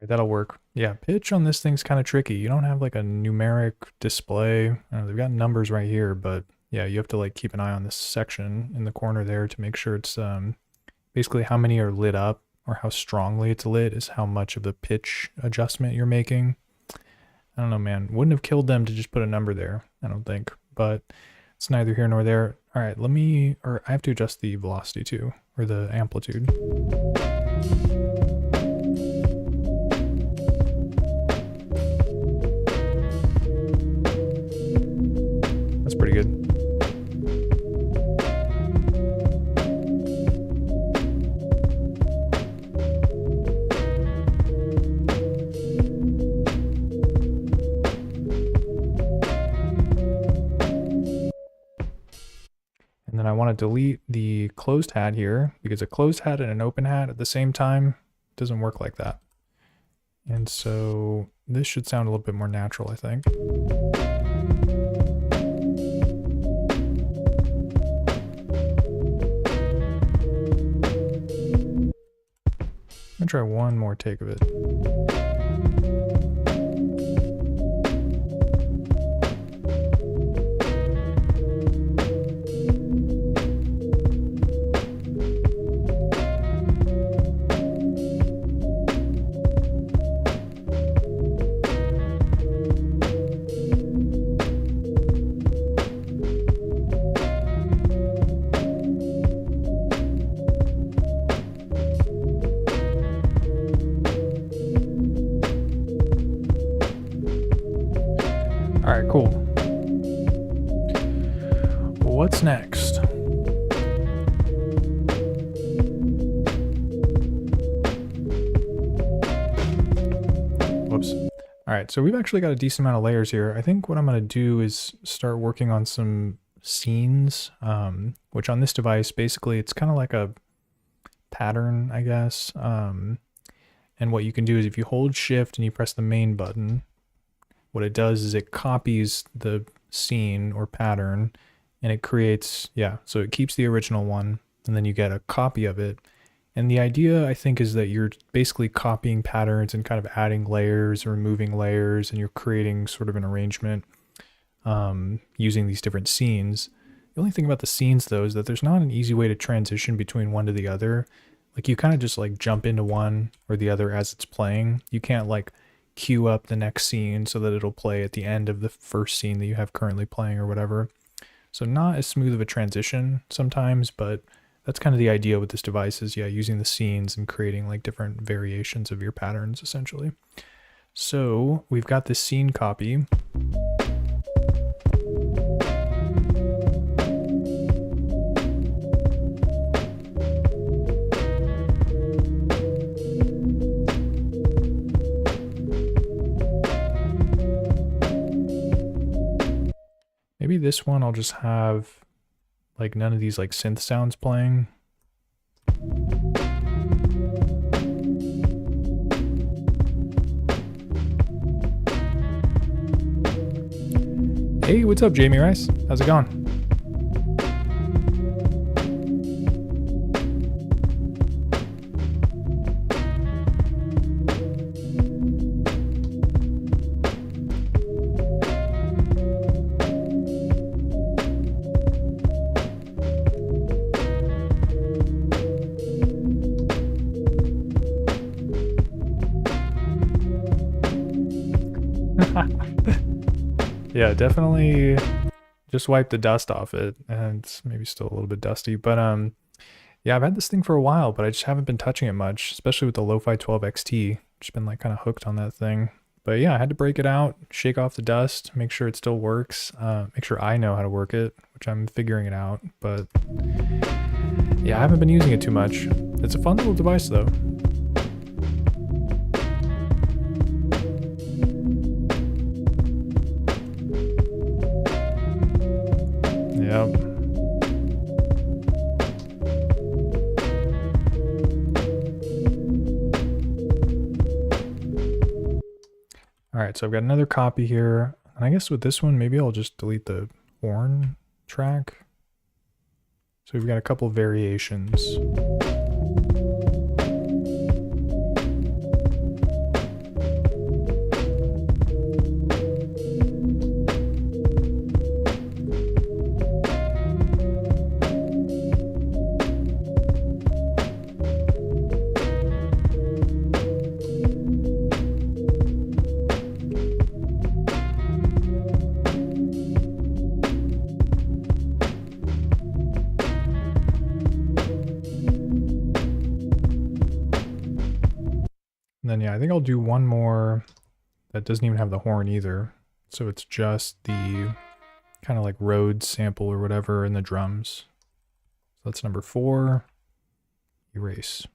That'll work. Yeah, pitch on this thing's kind of tricky. You don't have like a numeric display. They've got numbers right here, but yeah, you have to like keep an eye on this section in the corner there to make sure it's basically how many are lit up or how strongly it's lit is how much of the pitch adjustment you're making. I don't know, man. Wouldn't have killed them to just put a number there, I don't think, but it's neither here nor there. All right, I have to adjust the velocity too, or the amplitude. Pretty good. And then I want to delete the closed hat here because a closed hat and an open hat at the same time doesn't work like that. And so this should sound a little bit more natural, I think. I'm gonna try one more take of it. Alright, cool. What's next? Whoops. Alright, so we've actually got a decent amount of layers here. I think what I'm going to do is start working on some scenes, which on this device, basically, it's kind of like a pattern, I guess. And what you can do is if you hold shift and you press the main button, what it does is it copies the scene or pattern and it creates, so it keeps the original one and then you get a copy of it. And the idea, I think, is that you're basically copying patterns and kind of adding layers or removing layers, and you're creating sort of an arrangement using these different scenes. The only thing about the scenes, though, is that there's not an easy way to transition between one to the other. Like, you kind of just, like, jump into one or the other as it's playing. You can't, like, queue up the next scene so that it'll play at the end of the first scene that you have currently playing or whatever. So not as smooth of a transition sometimes, but that's kind of the idea with this device is, using the scenes and creating like different variations of your patterns essentially. So we've got this scene copy. Maybe this one I'll just have like none of these like synth sounds playing. Hey, what's up, Jamie Rice? How's it going? Yeah, definitely just wipe the dust off it, and it's maybe still a little bit dusty, but yeah, I've had this thing for a while, but I just haven't been touching it much, especially with the Lo-Fi 12 XT. Just been like kind of hooked on that thing. But yeah, I had to break it out, shake off the dust, make sure it still works, make sure I know how to work it, which I'm figuring it out, but yeah, I haven't been using it too much. It's a fun little device though. Yep. Alright, so I've got another copy here. And I guess with this one, maybe I'll just delete the horn track. So we've got a couple variations. And then, yeah, I think I'll do one more that doesn't even have the horn either. So it's just the kind of like Rhodes sample or whatever in the drums. So that's number 4, erase.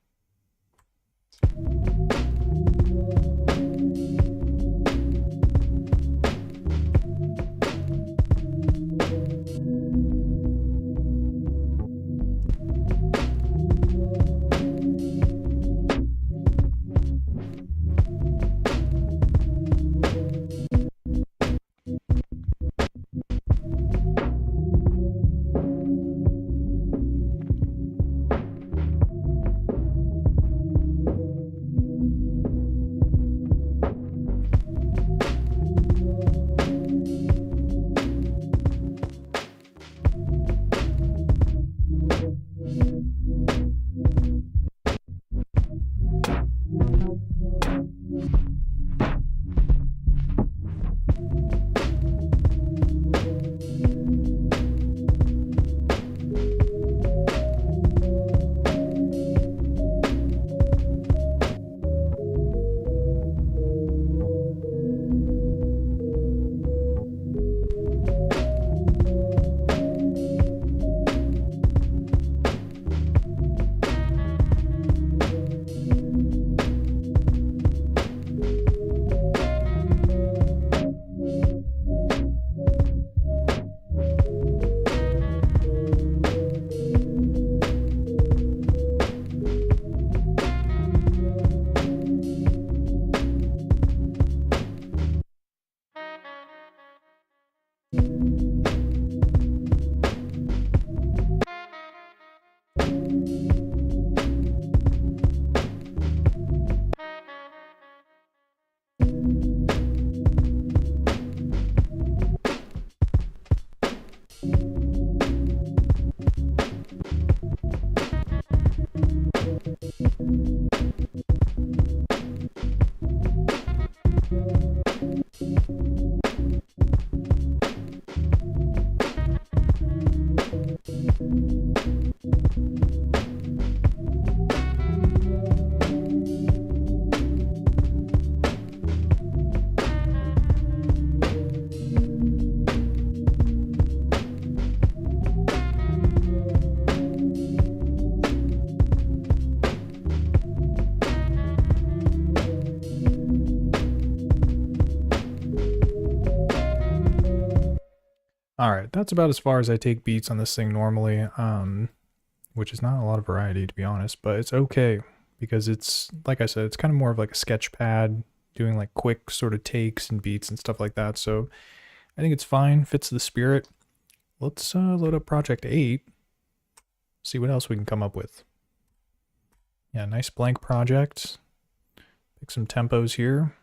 All right, that's about as far as I take beats on this thing normally, which is not a lot of variety to be honest, but it's okay because it's, like I said, it's kind of more of like a sketch pad, doing like quick sort of takes and beats and stuff like that. So I think it's fine, fits the spirit. Let's load up Project 8, see what else we can come up with. Yeah, nice blank project. Pick some tempos here.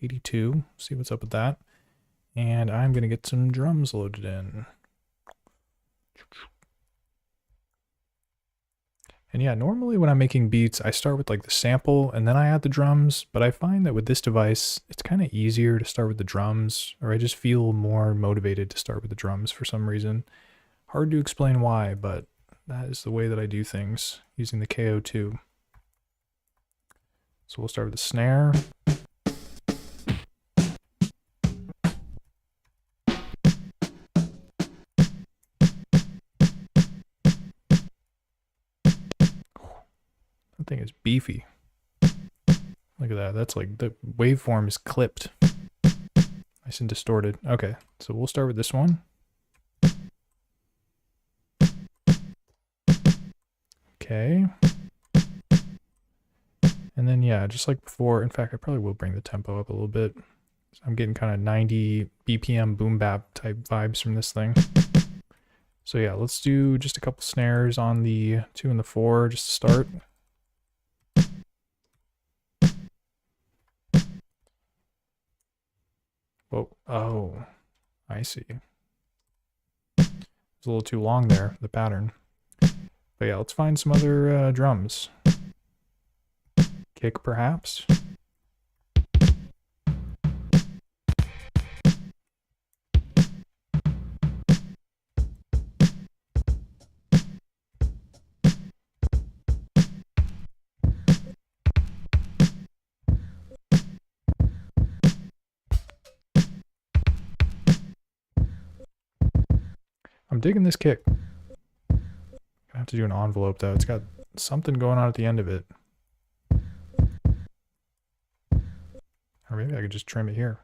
82, see what's up with that. And I'm going to get some drums loaded in. And yeah, normally when I'm making beats, I start with like the sample and then I add the drums, but I find that with this device, it's kind of easier to start with the drums, or I just feel more motivated to start with the drums for some reason. Hard to explain why, but that is the way that I do things using the KO2. So we'll start with the snare. That thing is beefy. Look at that. That's like the waveform is clipped. Nice and distorted. Okay, so we'll start with this one. Okay. And then, yeah, just like before, in fact, I probably will bring the tempo up a little bit. So I'm getting kind of 90 BPM boom bap type vibes from this thing. So yeah, let's do just a couple snares on the 2 and the 4 just to start. Whoa, oh, I see. It's a little too long there, the pattern. But yeah, let's find some other drums. Kick, perhaps. I'm digging this kick. I have to do an envelope though. It's got something going on at the end of it. Or maybe I could just trim it here.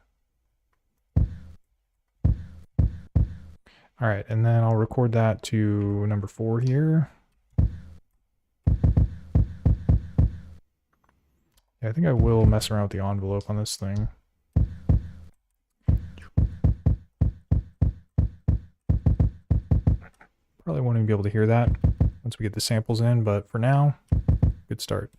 All right, and then I'll record that to number 4 here. Yeah, I think I will mess around with the envelope on this thing. Probably won't even be able to hear that once we get the samples in, but for now, good start.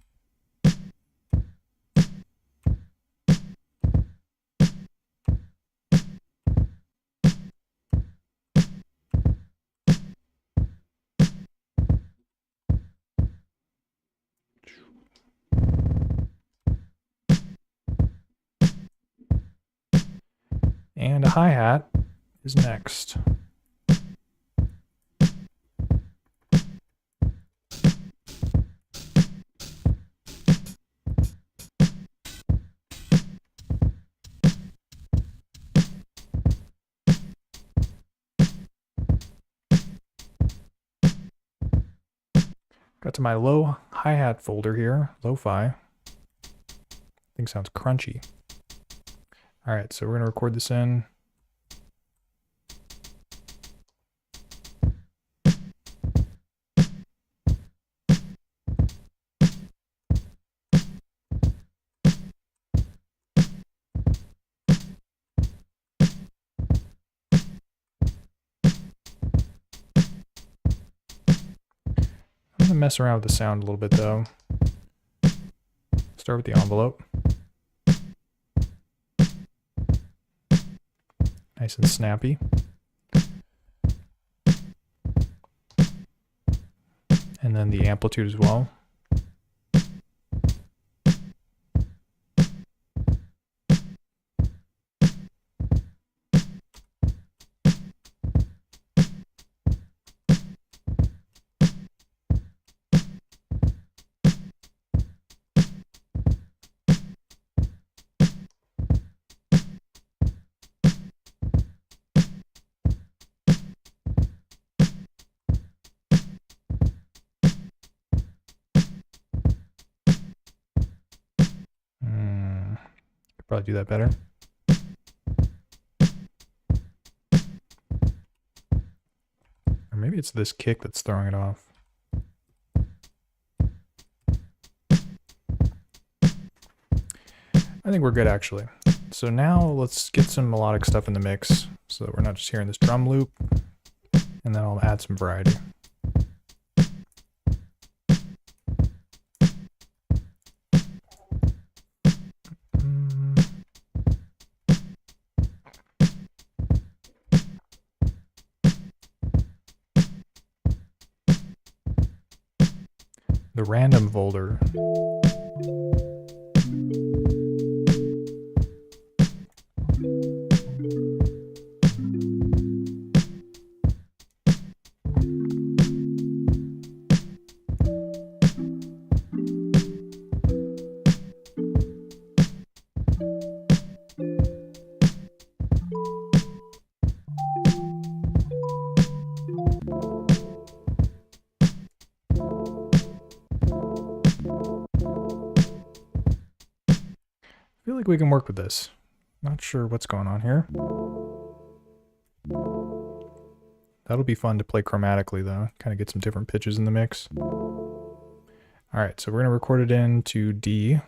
And a hi-hat is next. Got to my low hi-hat folder here, lo-fi. Thing sounds crunchy. All right, so we're gonna record this in. I'm gonna mess around with the sound a little bit though. Start with the envelope. Nice and snappy. And then the amplitude as well. Could probably do that better. maybe it's this kick that's throwing it off. I think we're good actually. So now let's get some melodic stuff in the mix so that we're not just hearing this drum loop, and then I'll add some variety. The random folder. I feel like we can work with this. Not sure what's going on here. That'll be fun to play chromatically though. Kind of get some different pitches in the mix. Alright, so we're going to record it into D.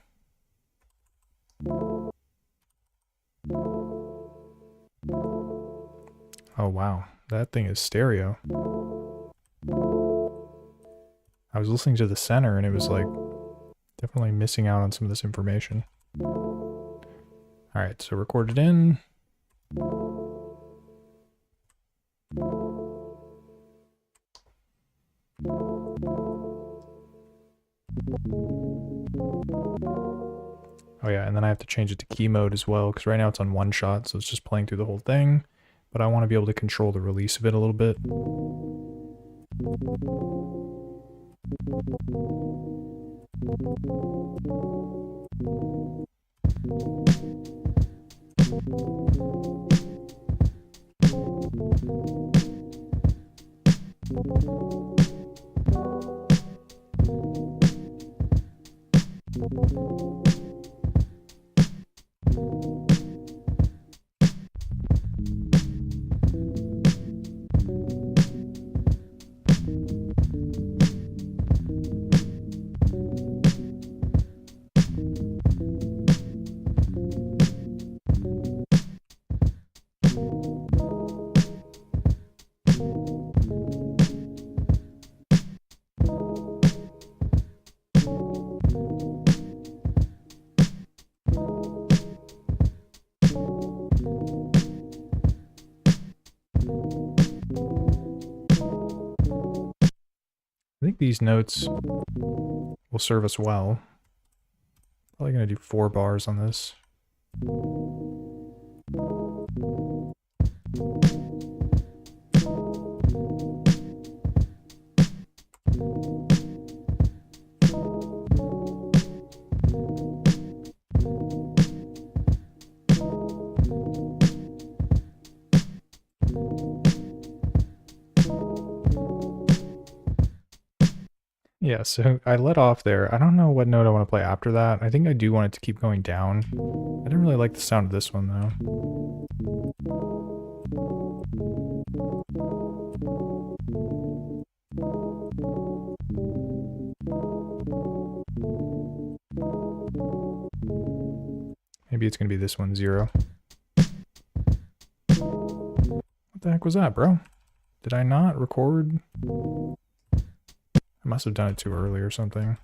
Oh wow, that thing is stereo. I was listening to the center and it was like definitely missing out on some of this information. Alright, so record it in. Oh yeah, and then I have to change it to key mode as well, because right now it's on one shot, so it's just playing through the whole thing. But I want to be able to control the release of it a little bit. I think these notes will serve us well. Probably gonna do 4 bars on this. Yeah, so I let off there. I don't know what note I want to play after that. I think I do want it to keep going down. I didn't really like the sound of this one though. Maybe it's going to be this one, 0. What the heck was that, bro? Did I not record? I must have done it too early or something.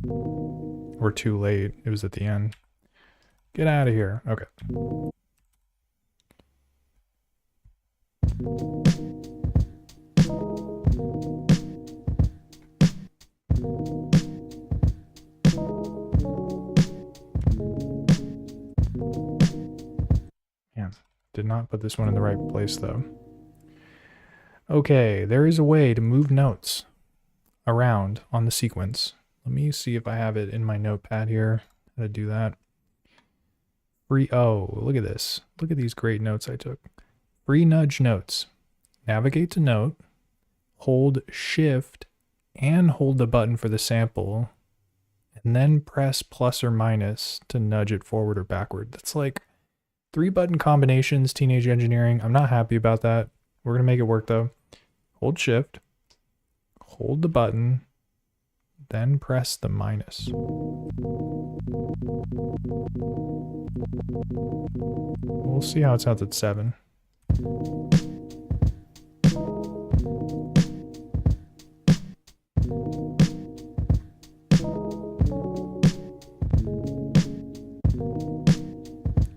Or too late. It was at the end. Get out of here. Okay. Man, did not put this one in the right place though. Okay, there is a way to move notes around on the sequence. Let me see if I have it in my notepad here. How to do that. Oh, look at this. Look at these great notes I took. Free nudge notes. Navigate to note, hold shift, and hold the button for the sample, and then press plus or minus to nudge it forward or backward. That's like 3 button combinations, Teenage Engineering. I'm not happy about that. We're gonna make it work though. Hold shift, hold the button, then press the minus. We'll see how it sounds at 7.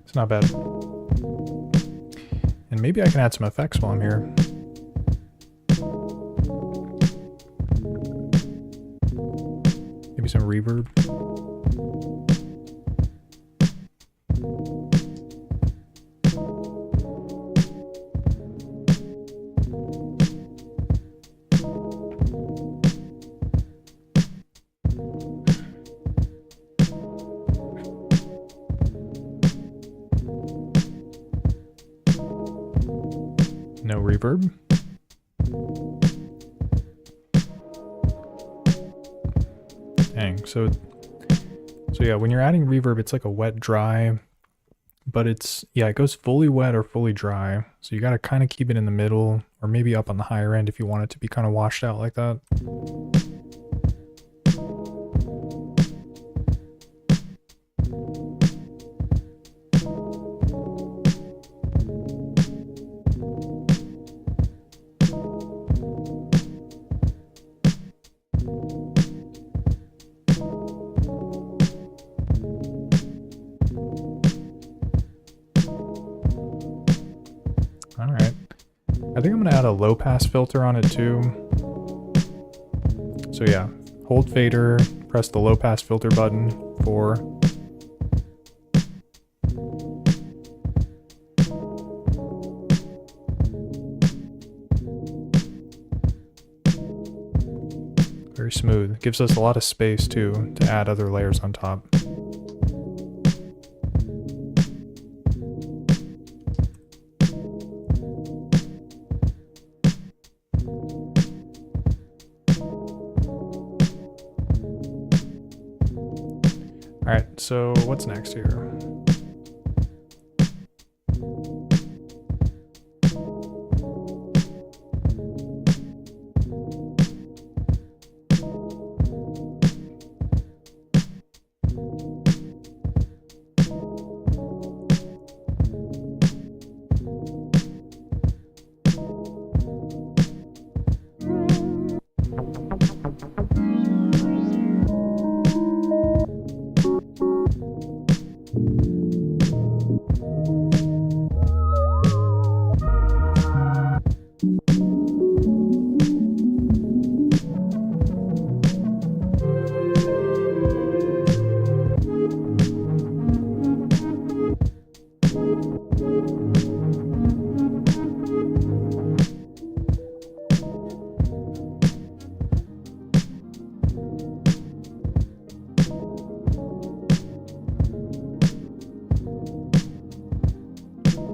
It's not bad. And maybe I can add some effects while I'm here. Maybe some reverb. No reverb. Dang, so yeah, when you're adding reverb, it's like a wet dry, but it's, yeah, it goes fully wet or fully dry. So you got to kind of keep it in the middle, or maybe up on the higher end if you want it to be kind of washed out like that. Alright. I think I'm going to add a low pass filter on it too. So yeah, hold fader, press the low pass filter button for. Very smooth. It gives us a lot of space too to add other layers on top. Alright, so what's next here?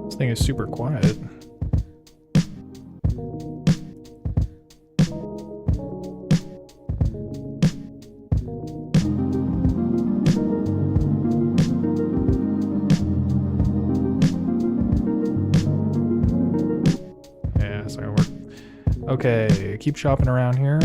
This thing is super quiet. Yeah, it's not gonna work. Okay, keep shopping around here.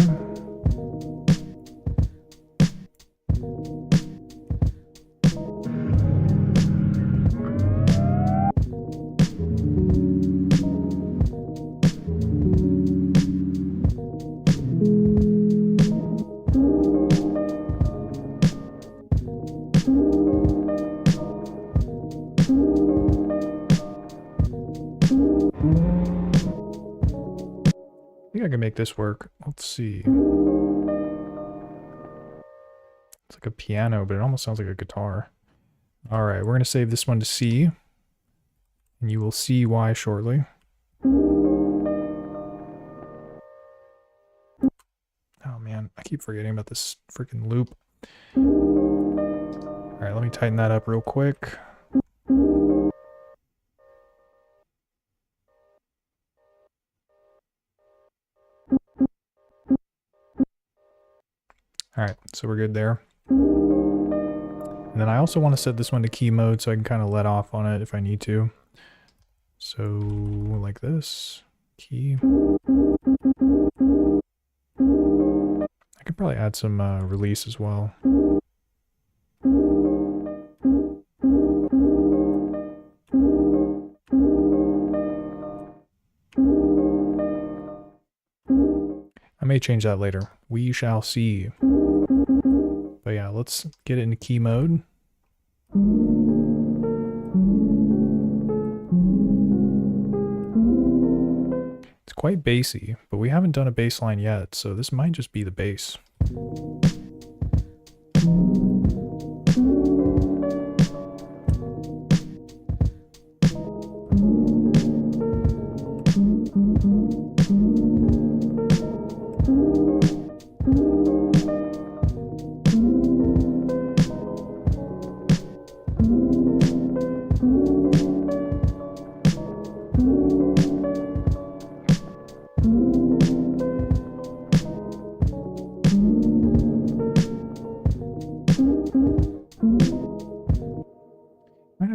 I think I can make this work. Let's see. It's like a piano, but it almost sounds like a guitar. All right, we're going to save this one to C, and you will see why shortly. Oh man, I keep forgetting about this freaking loop. All right, let me tighten that up real quick. All right, so we're good there. And then I also want to set this one to key mode so I can kind of let off on it if I need to. So like this. key. I could probably add some release as well. I may change that later. We shall see. But yeah, let's get it into key mode. It's quite bassy, but we haven't done a bass line yet, so this might just be the bass.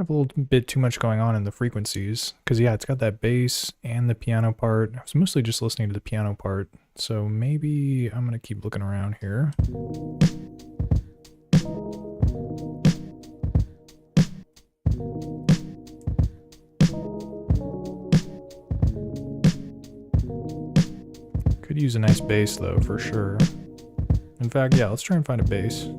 A little bit too much going on in the frequencies, because yeah, it's got that bass and the piano part. I was mostly just listening to the piano part, so maybe I'm gonna keep looking around here. Could use a nice bass though, for sure. In fact, yeah, let's try and find a bass.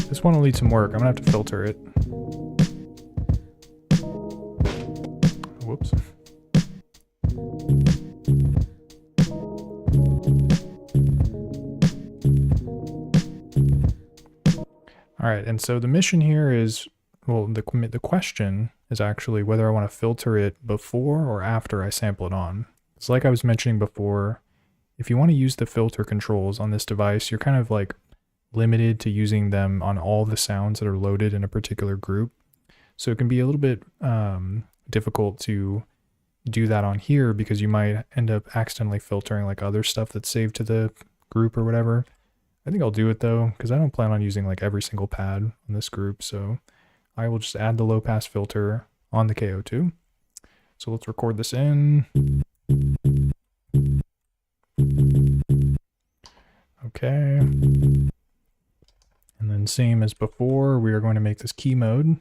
This one will need some work. I'm gonna have to filter it. Whoops. All right, and so the mission here is, well, the question is actually whether I want to filter it before or after I sample it on. It's like I was mentioning before, if you want to use the filter controls on this device, you're kind of like limited to using them on all the sounds that are loaded in a particular group. So it can be a little bit difficult to do that on here because you might end up accidentally filtering like other stuff that's saved to the group or whatever. I think I'll do it though, because I don't plan on using like every single pad on this group. So I will just add the low pass filter on the KO2. So let's record this in. Okay. And then same as before, we are going to make this key mode.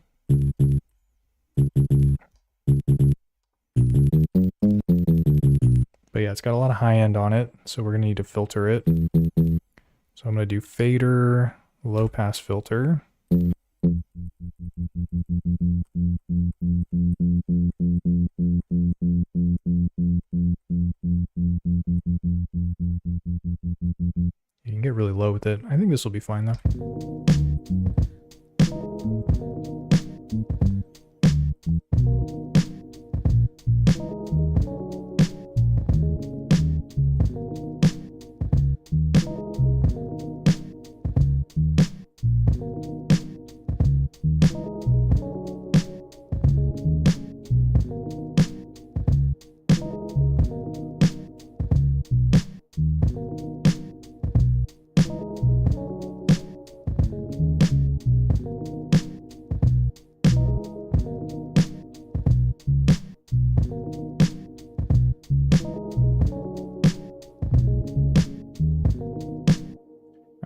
But yeah, it's got a lot of high end on it, so we're going to need to filter it. So I'm going to do fader, low pass filter. You can get really low with it. I think this will be fine though.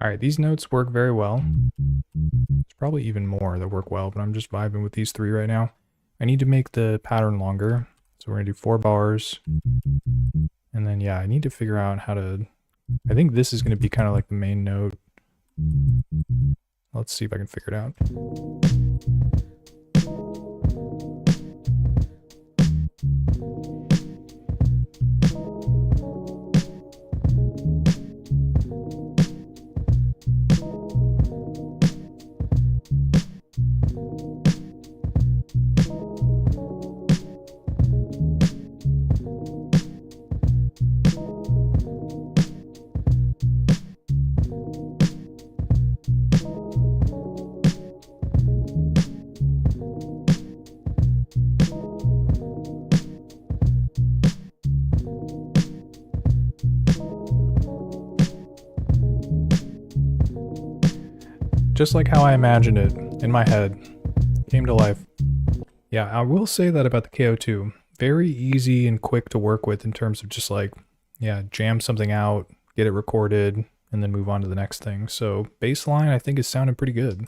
All right, these notes work very well. There's probably even more that work well, but I'm just vibing with these three right now. I need to make the pattern longer. So we're gonna do 4 bars. And then, yeah, I need to figure out how to, I think this is gonna be kind of like the main note. Let's see if I can figure it out. just like how I imagined it in my head. Came to life. Yeah, I will say that about the KO2. Very easy and quick to work with in terms of just like, yeah, jam something out, get it recorded, and then move on to the next thing. So bass line I think is sounding pretty good.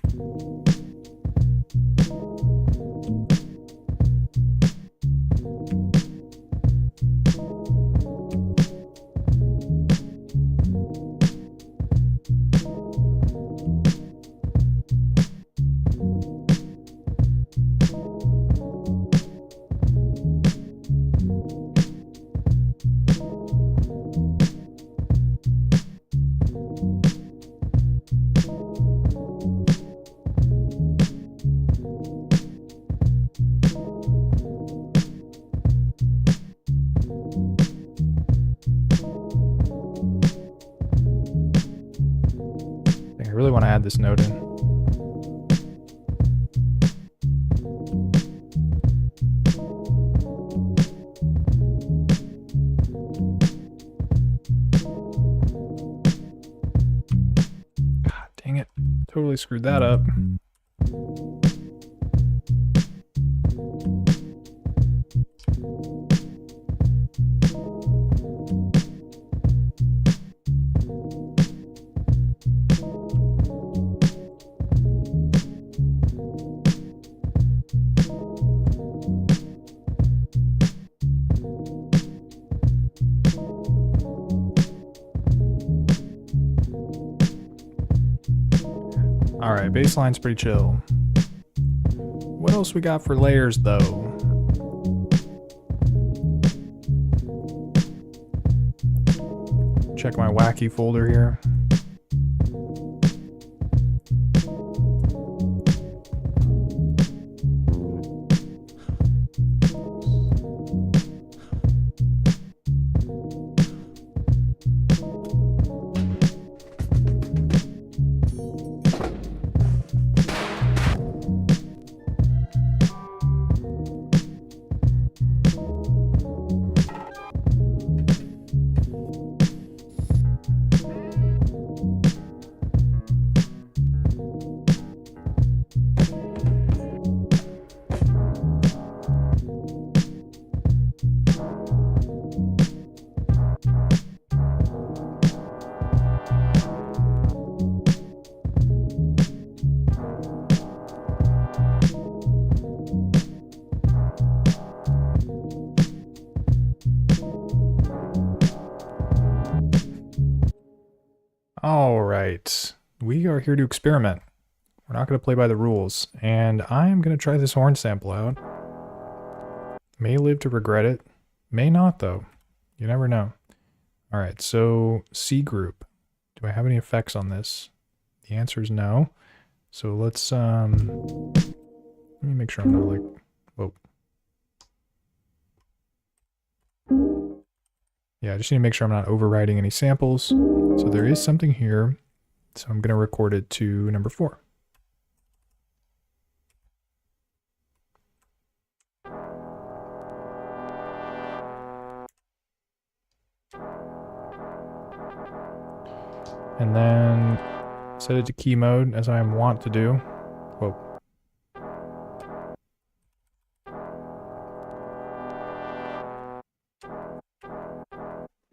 I really want to add this note in. God dang it. Totally screwed that up. Alright, bassline's pretty chill. What else we got for layers though? Check my wacky folder here. Alright, we are here to experiment. We're not going to play by the rules, and I'm going to try this horn sample out. May live to regret it, may not though. You never know. Alright, so C group. Do I have any effects on this? The answer is no. So let's, let me make sure I'm not like, whoa. Yeah, I just need to make sure I'm not overriding any samples. So there is something here. So I'm going to record it to number 4. And then set it to key mode as I am wont to do. Whoa.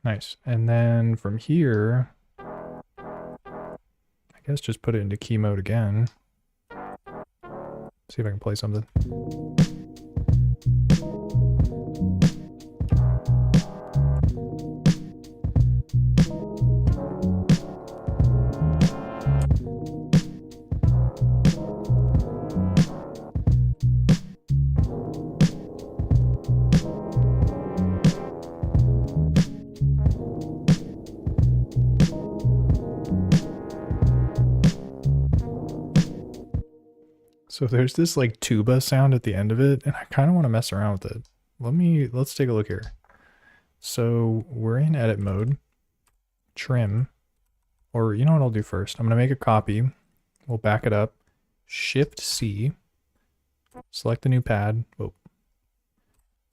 Nice. And then from here, I guess just put it into key mode again. See if I can play something. So there's this like tuba sound at the end of it, and I kind of want to mess around with it. Let's take a look here. So we're in edit mode, trim, or you know what I'll do first? I'm going to make a copy. We'll back it up, Shift C, select the new pad. Whoa.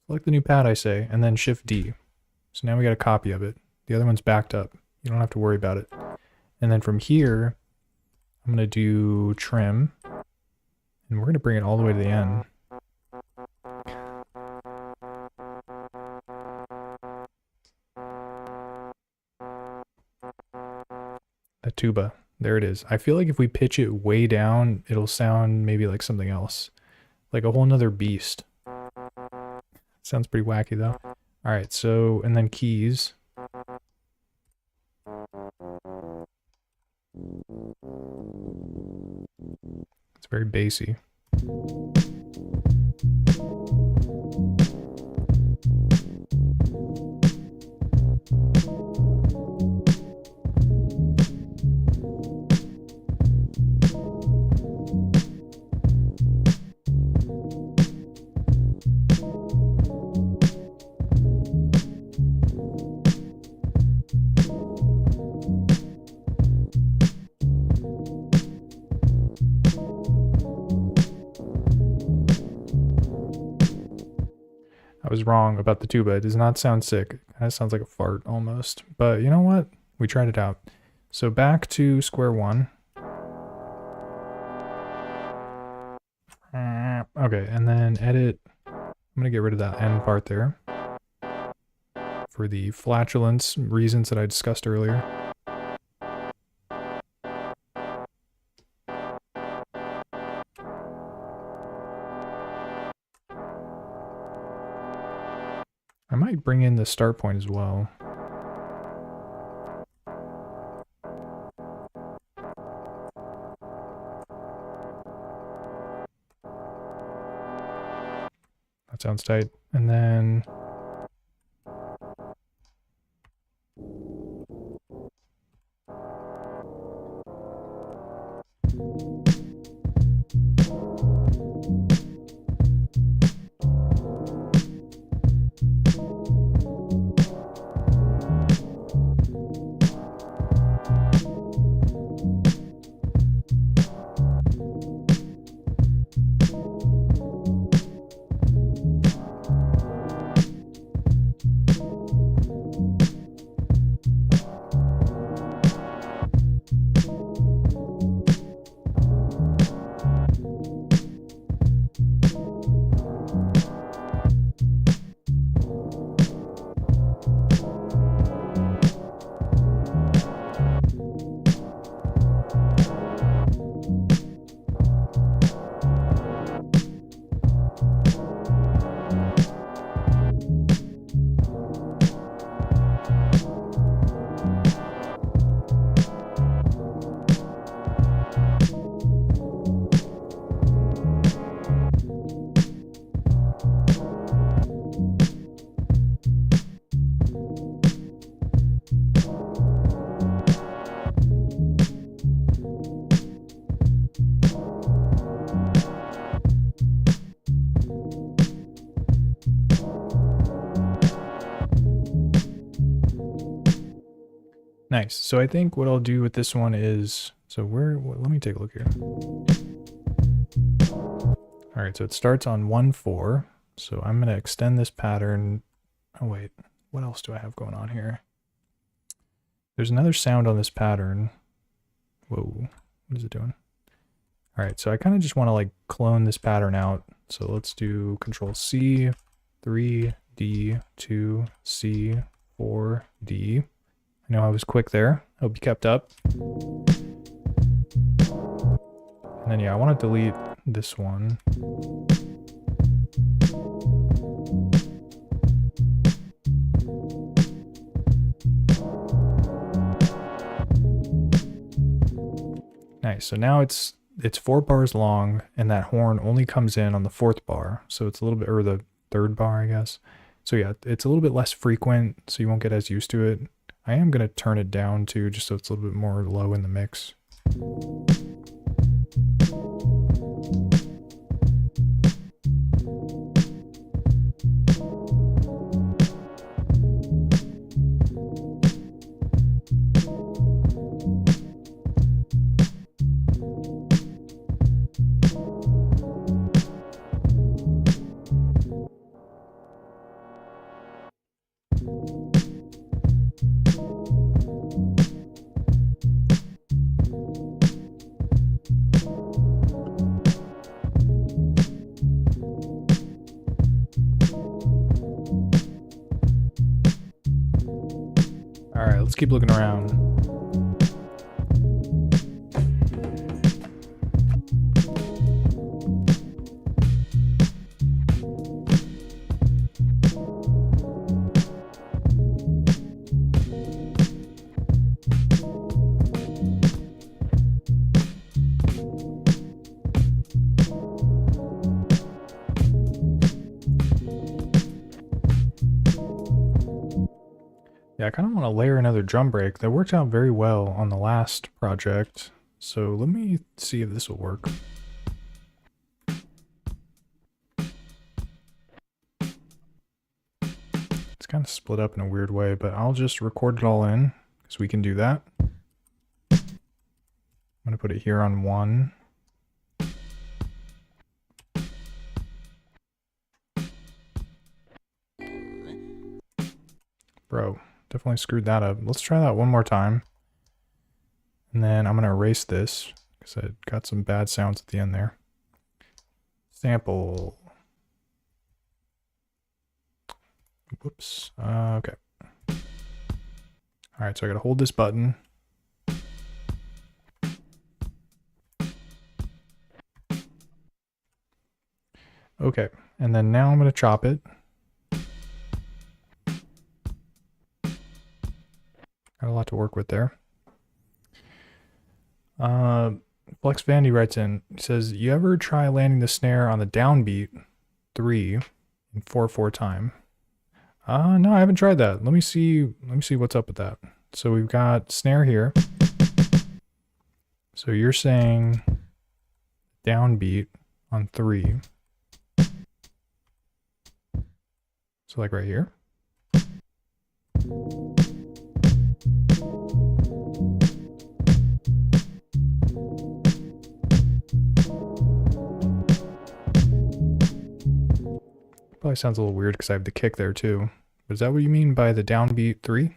Select the new pad, I say, and then Shift D. So now we got a copy of it. The other one's backed up. You don't have to worry about it. And then from here, I'm going to do trim, and we're going to bring it all the way to the end. The tuba, there it is. I feel like if we pitch it way down, it'll sound maybe like something else, like a whole nother beast. Sounds pretty wacky though. All right, so, and then keys. It's very bassy. I was wrong about the tuba. It does not sound sick. It kind of sounds like a fart almost. But you know what? We tried it out. So back to square one. Okay, and then edit. I'm going to get rid of that end part there for the flatulence reasons that I discussed earlier. I might bring in the start point as well. That sounds tight. And then nice. So I think what I'll do with this one is, so let me take a look here. All right, so it starts on 1-4. So I'm going to extend this pattern. Oh wait, what else do I have going on here? There's another sound on this pattern. Whoa, what is it doing? All right, so I kind of just want to like clone this pattern out. So let's do Control C, 3, D, 2, C, 4, D. I know I was quick there. Hope you kept up. And then yeah, I want to delete this one. Nice. So now it's 4 bars long, and that horn only comes in on the 4th bar. So it's a little bit, or the 3rd bar, I guess. So yeah, it's a little bit less frequent, so you won't get as used to it. I am going to turn it down too, just so it's a little bit more low in the mix. Alright, let's keep looking around. Yeah, I kind of want to layer another drum break. That worked out very well on the last project. So let me see if this will work. It's kind of split up in a weird way, but I'll just record it all in because we can do that. I'm going to put it here on 1. Bro, definitely screwed that up. Let's try that one more time. And then I'm going to erase this because I got some bad sounds at the end there. Sample. Whoops. Okay. Alright, so I got to hold this button. Okay, and then now I'm going to chop it. Got a lot to work with there. Flex Vandy writes in, he says, you ever try landing the snare on the downbeat 3 in 4/4 time? No, I haven't tried that. Let me see what's up with that. So we've got snare here. So you're saying downbeat on 3. So like right here. Probably sounds a little weird because I have the kick there too. But is that what you mean by the downbeat 3?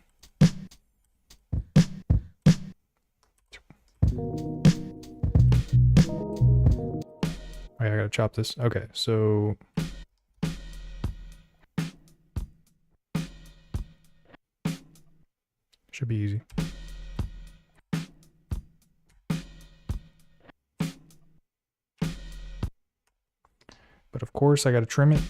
Okay, I gotta chop this. Okay, so should be easy. But of course I gotta trim it.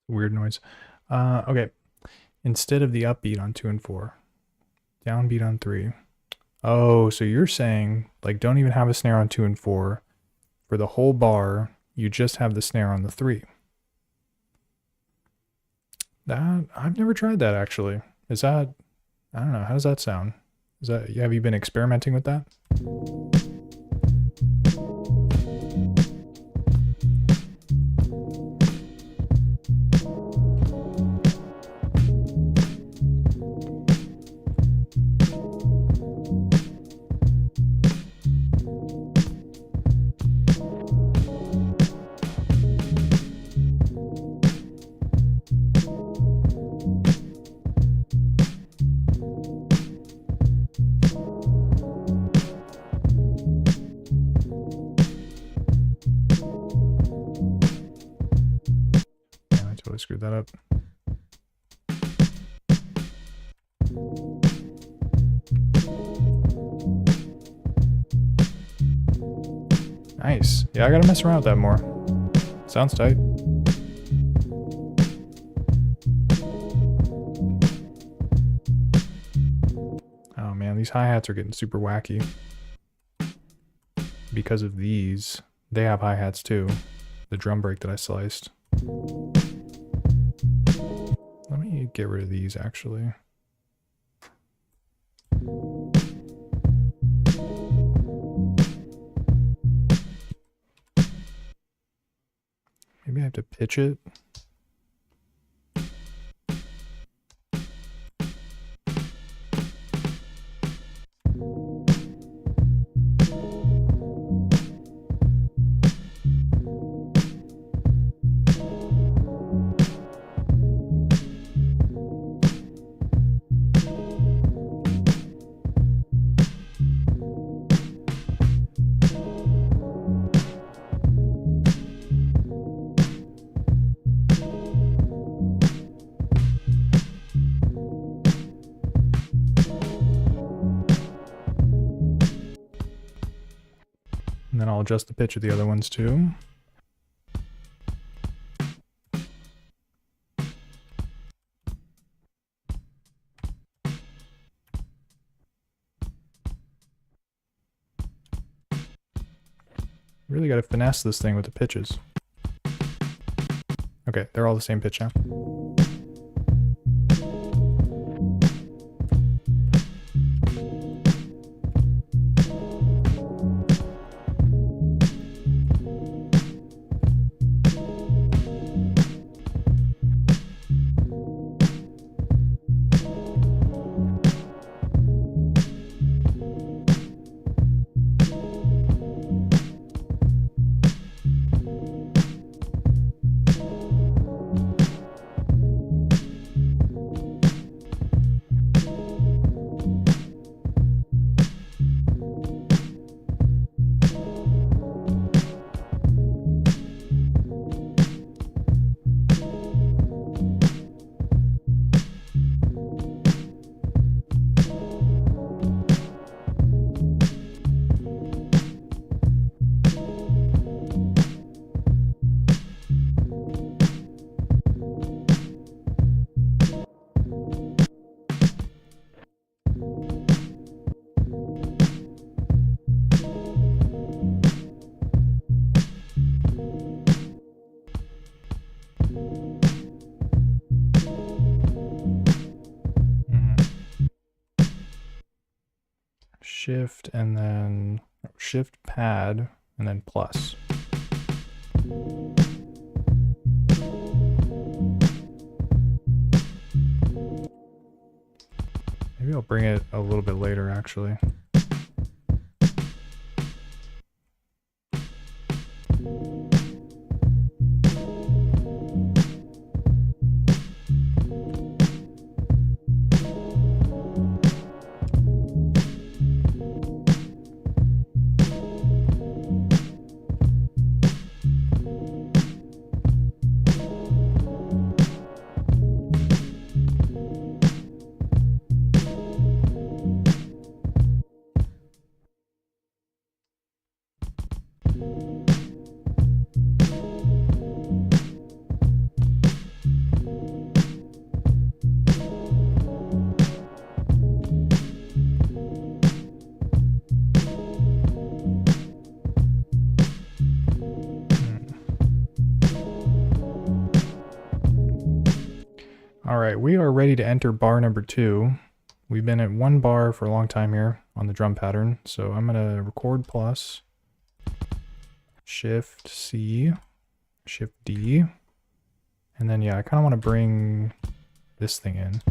Weird noise. Okay. Instead of the upbeat on 2 and 4, downbeat on 3. Oh, so you're saying like don't even have a snare on 2 and 4. For the whole bar, you just have the snare on the 3. That I've never tried that actually. Is that, I don't know, how does that sound? Is that, have you been experimenting with that? Screwed that up. Nice. Yeah, I gotta mess around with that more. Sounds tight. Oh man, these hi-hats are getting super wacky. Because of these, they have hi-hats too. The drum break that I sliced. Let me get rid of these actually. have to pitch it. And then I'll adjust the pitch of the other ones too. Really got to finesse this thing with the pitches. Okay, they're all the same pitch now. Shift and then shift pad and then plus. Maybe I'll bring it a little bit later actually. Alright, we are ready to enter bar number 2. We've been at 1 bar for a long time here on the drum pattern, so I'm going to record plus, Shift C, Shift D, and then yeah, I kind of want to bring this thing in.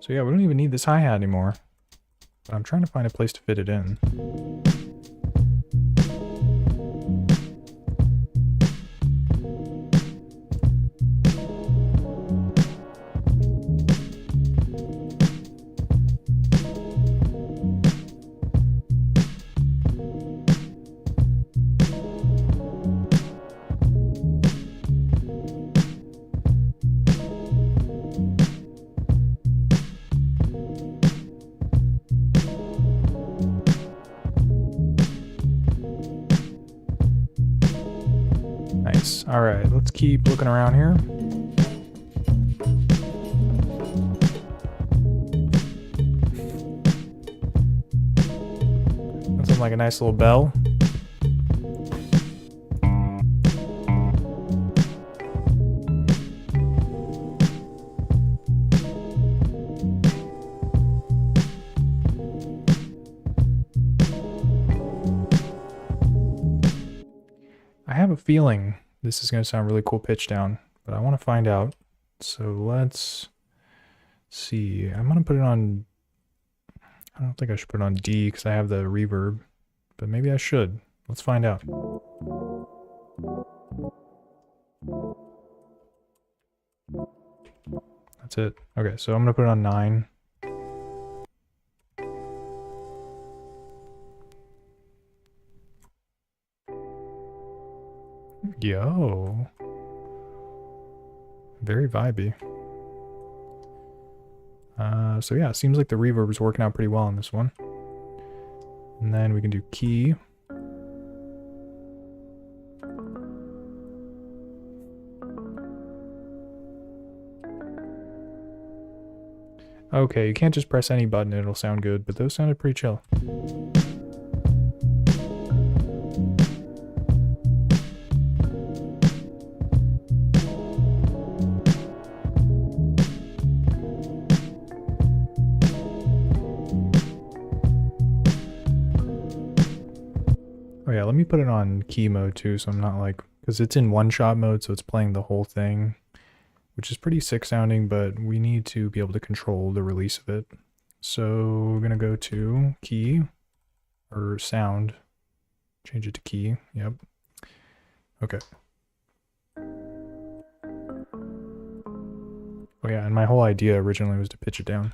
So yeah, we don't even need this hi-hat anymore. But I'm trying to find a place to fit it in. Nice. All right, let's keep looking around here. That sounds like a nice little bell. I have a feeling this is going to sound really cool pitch down, but I want to find out. So let's see. I'm going to put it on... I don't think I should put it on D because I have the reverb, but maybe I should. Let's find out. That's it. Okay, so I'm going to put it on 9. Yo. Very vibey. So yeah, it seems like the reverb is working out pretty well on this one. And then we can do key. Okay, you can't just press any button and it'll sound good, but those sounded pretty chill. Oh yeah, let me put it on key mode too, so I'm not like, because it's in one-shot mode, so it's playing the whole thing, which is pretty sick sounding, but we need to be able to control the release of it. So we're gonna go to key, or sound, change it to key, yep. Okay. Oh yeah, and my whole idea originally was to pitch it down.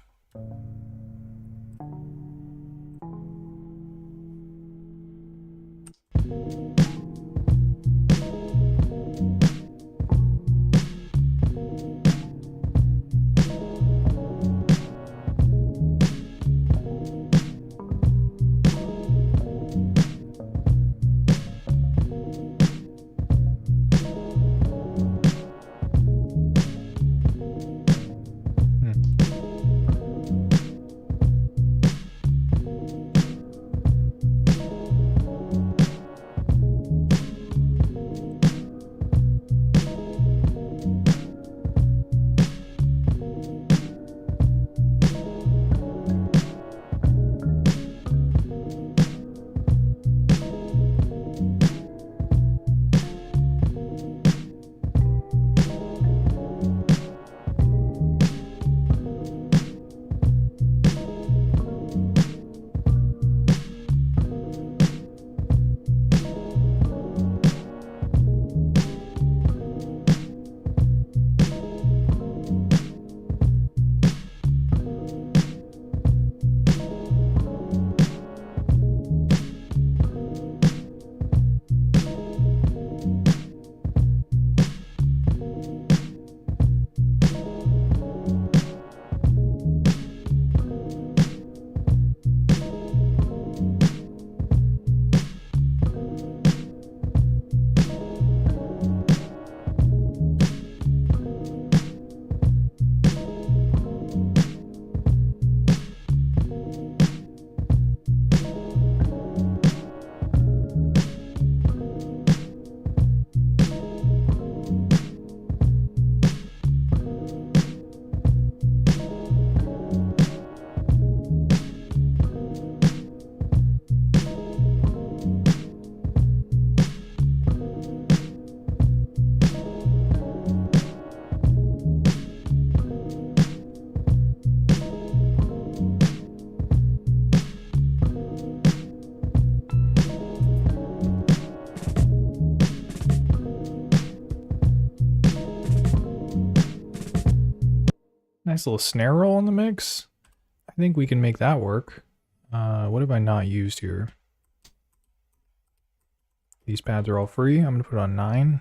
Nice little snare roll in the mix. I think we can make that work. What have I not used here? These pads are all free. I'm going to put it on 9.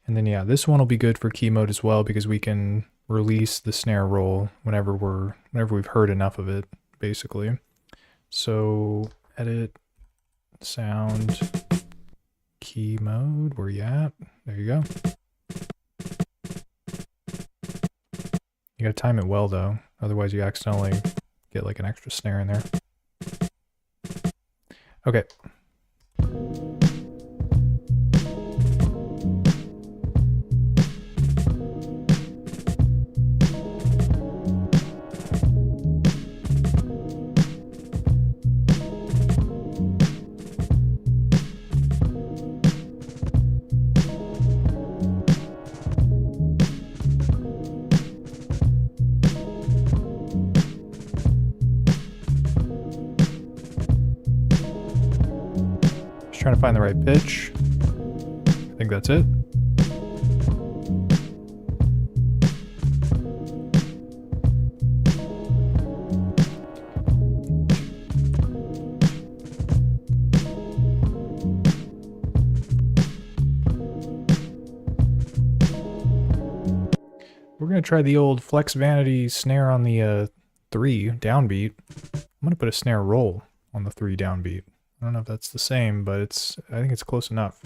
And then yeah, this one will be good for key mode as well because we can release the snare roll whenever we've heard enough of it, basically. So edit sound key mode. Where you at? There you go. You gotta time it well though, otherwise you accidentally get like an extra snare in there. Okay. Trying to find the right pitch. I think that's it. We're gonna try the old flex vanity snare on the 3 downbeat. I'm gonna put a snare roll on the 3 downbeat. I don't know if that's the same, but I think it's close enough.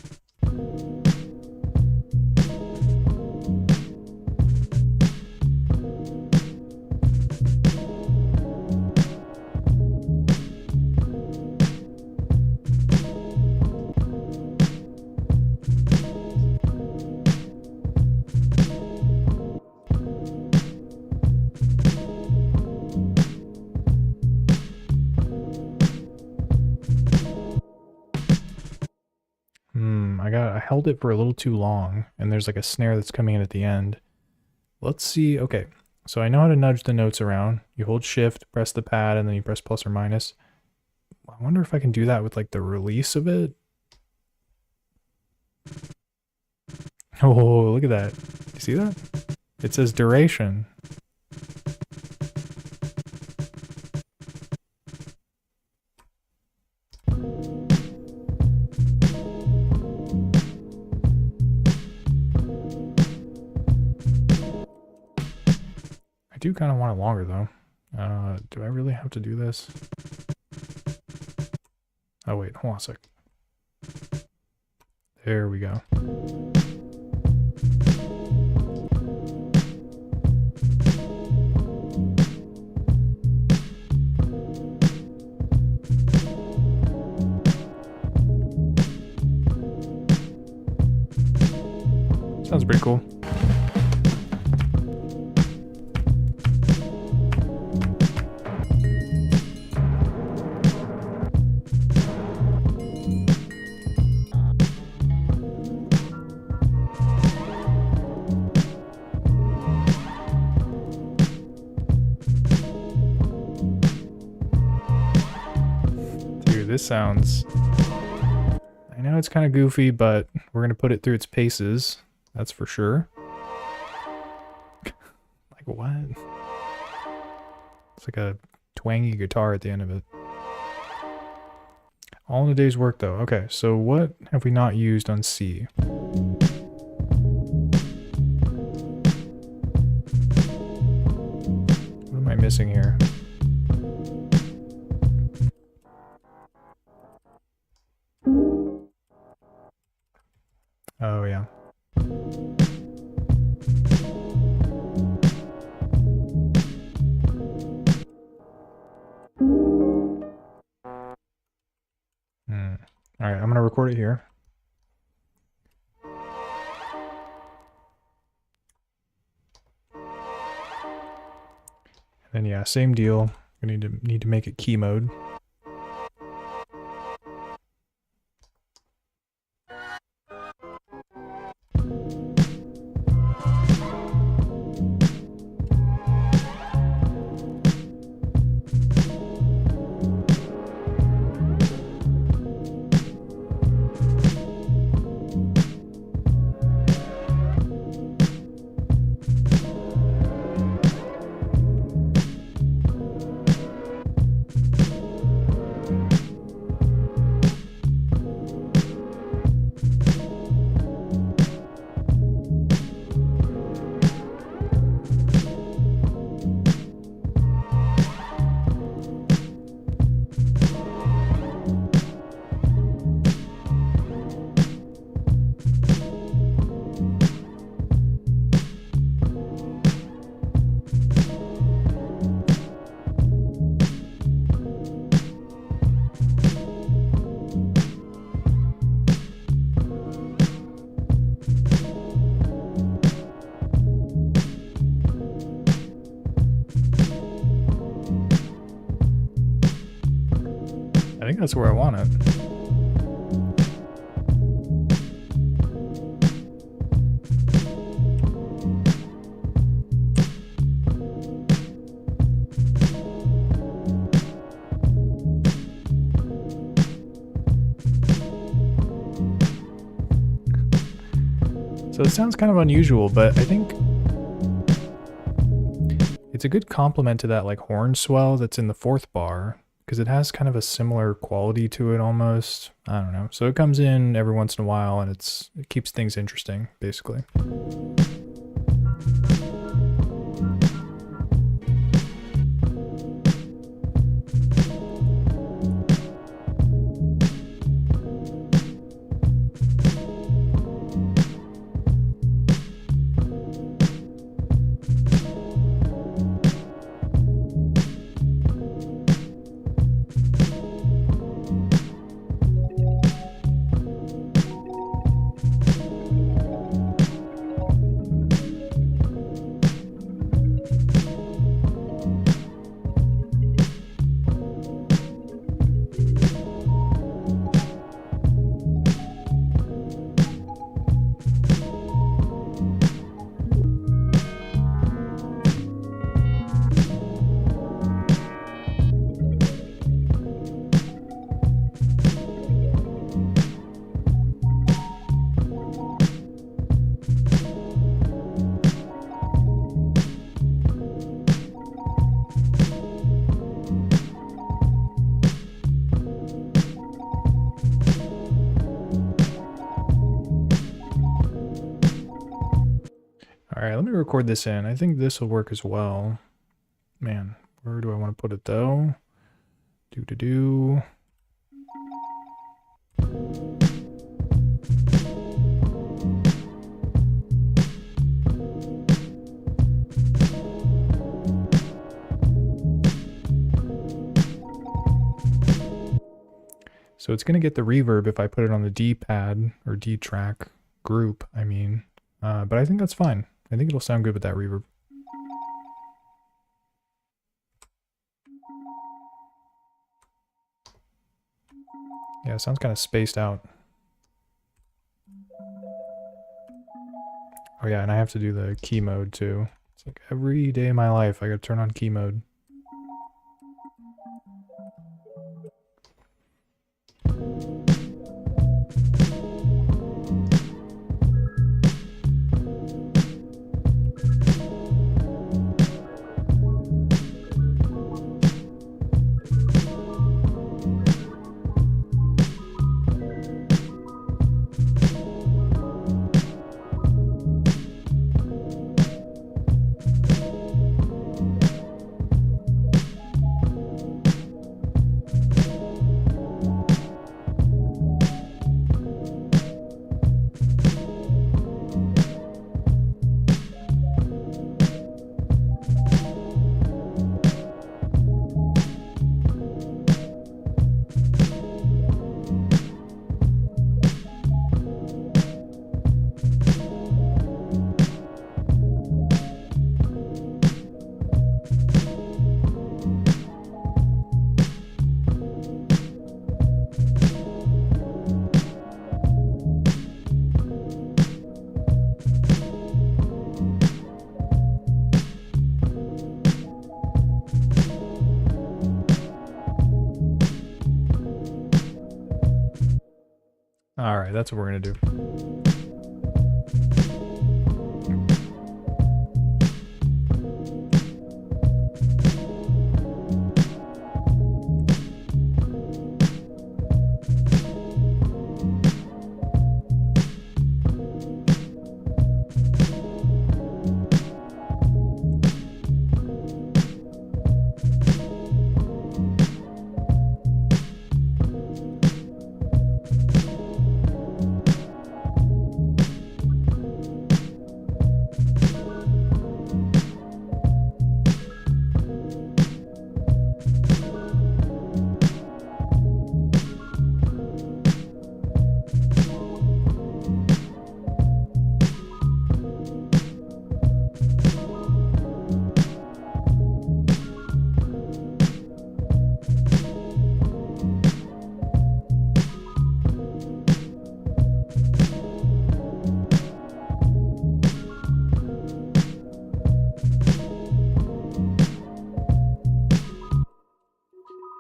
I held it for a little too long, and there's like a snare that's coming in at the end. Let's see. Okay, so I know how to nudge the notes around. You hold shift, press the pad, and then you press plus or minus. I wonder if I can do that with like the release of it. Oh, look at that. You see that? It says duration. I do kind of want it longer though. Do I really have to do this? Oh wait, hold on a sec. There we go. Sounds pretty cool. This sounds, I know it's kind of goofy, but we're going to put it through its paces. That's for sure. Like what? It's like a twangy guitar at the end of it. All in a day's work though. Okay, so what have we not used on C? What am I missing here? Oh, yeah. All right, I'm going to record it here. And then, yeah, same deal. We need to make it key mode. think that's where I want it. So it sounds kind of unusual, but I think it's a good complement to that like horn swell that's in the fourth bar, because it has kind of a similar quality to it almost. I don't know. So it comes in every once in a while and it keeps things interesting, basically. Alright, let me record this in. I think this will work as well. Man, where do I want to put it though? Do. So it's going to get the reverb if I put it on the D pad, or D track group, I mean. But I think that's fine. I think it'll sound good with that reverb. Yeah, it sounds kind of spaced out. Oh yeah, and I have to do the key mode too. It's like every day of my life I gotta turn on key mode. Alright, that's what we're gonna do.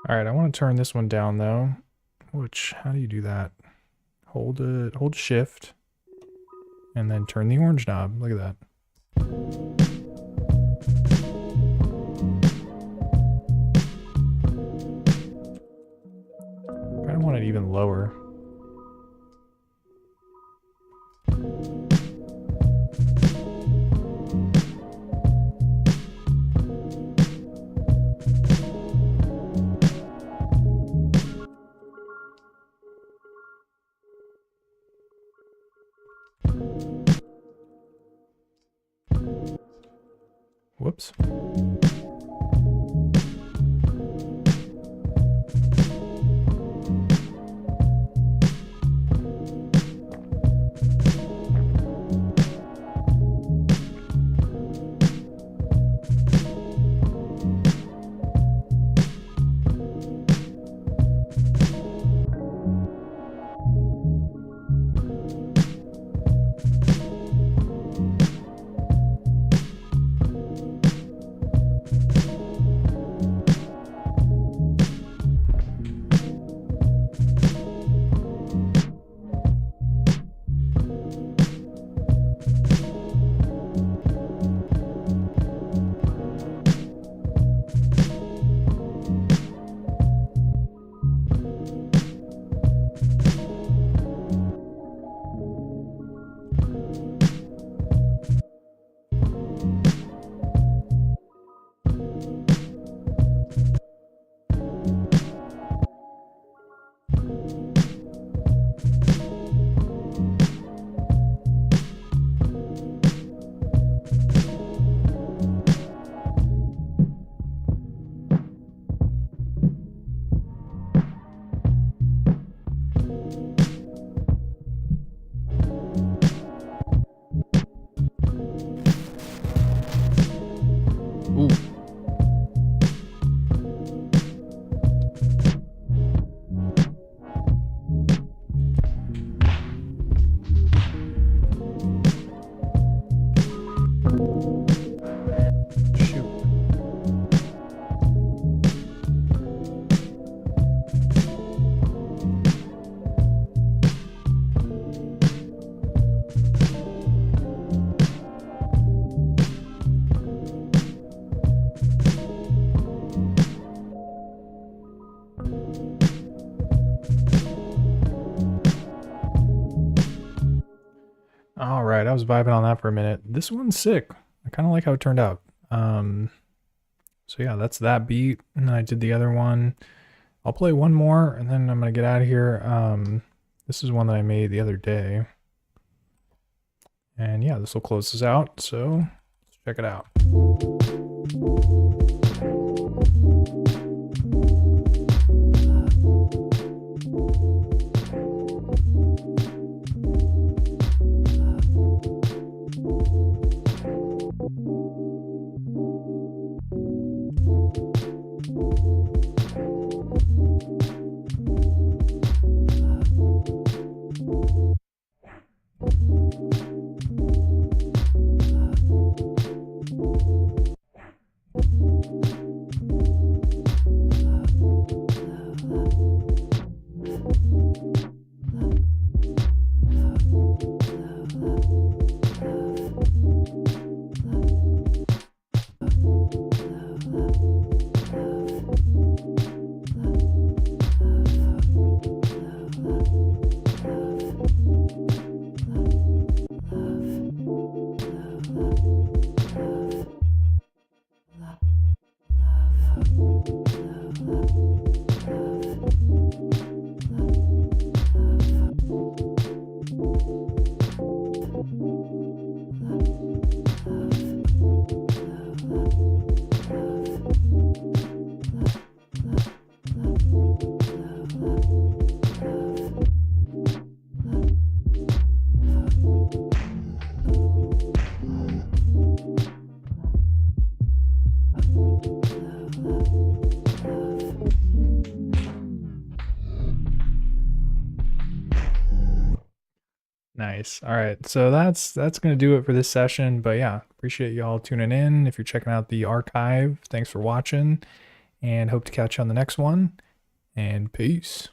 All right, I want to turn this one down though. Which, how do you do that? Hold shift, and then turn the orange knob. Look at that. I kind of want it even lower. Whoops. Ooh. All right, I was vibing on that for a minute. This one's sick. I kind of like how it turned out. So yeah, that's that beat, and then I did the other one. I'll play one more, and then I'm gonna get out of here. This is one that I made the other day, and yeah, this will close this out. So let's check it out. Nice. All right. So that's going to do it for this session. But yeah, appreciate y'all tuning in. If you're checking out the archive, thanks for watching. and hope to catch you on the next one. And peace.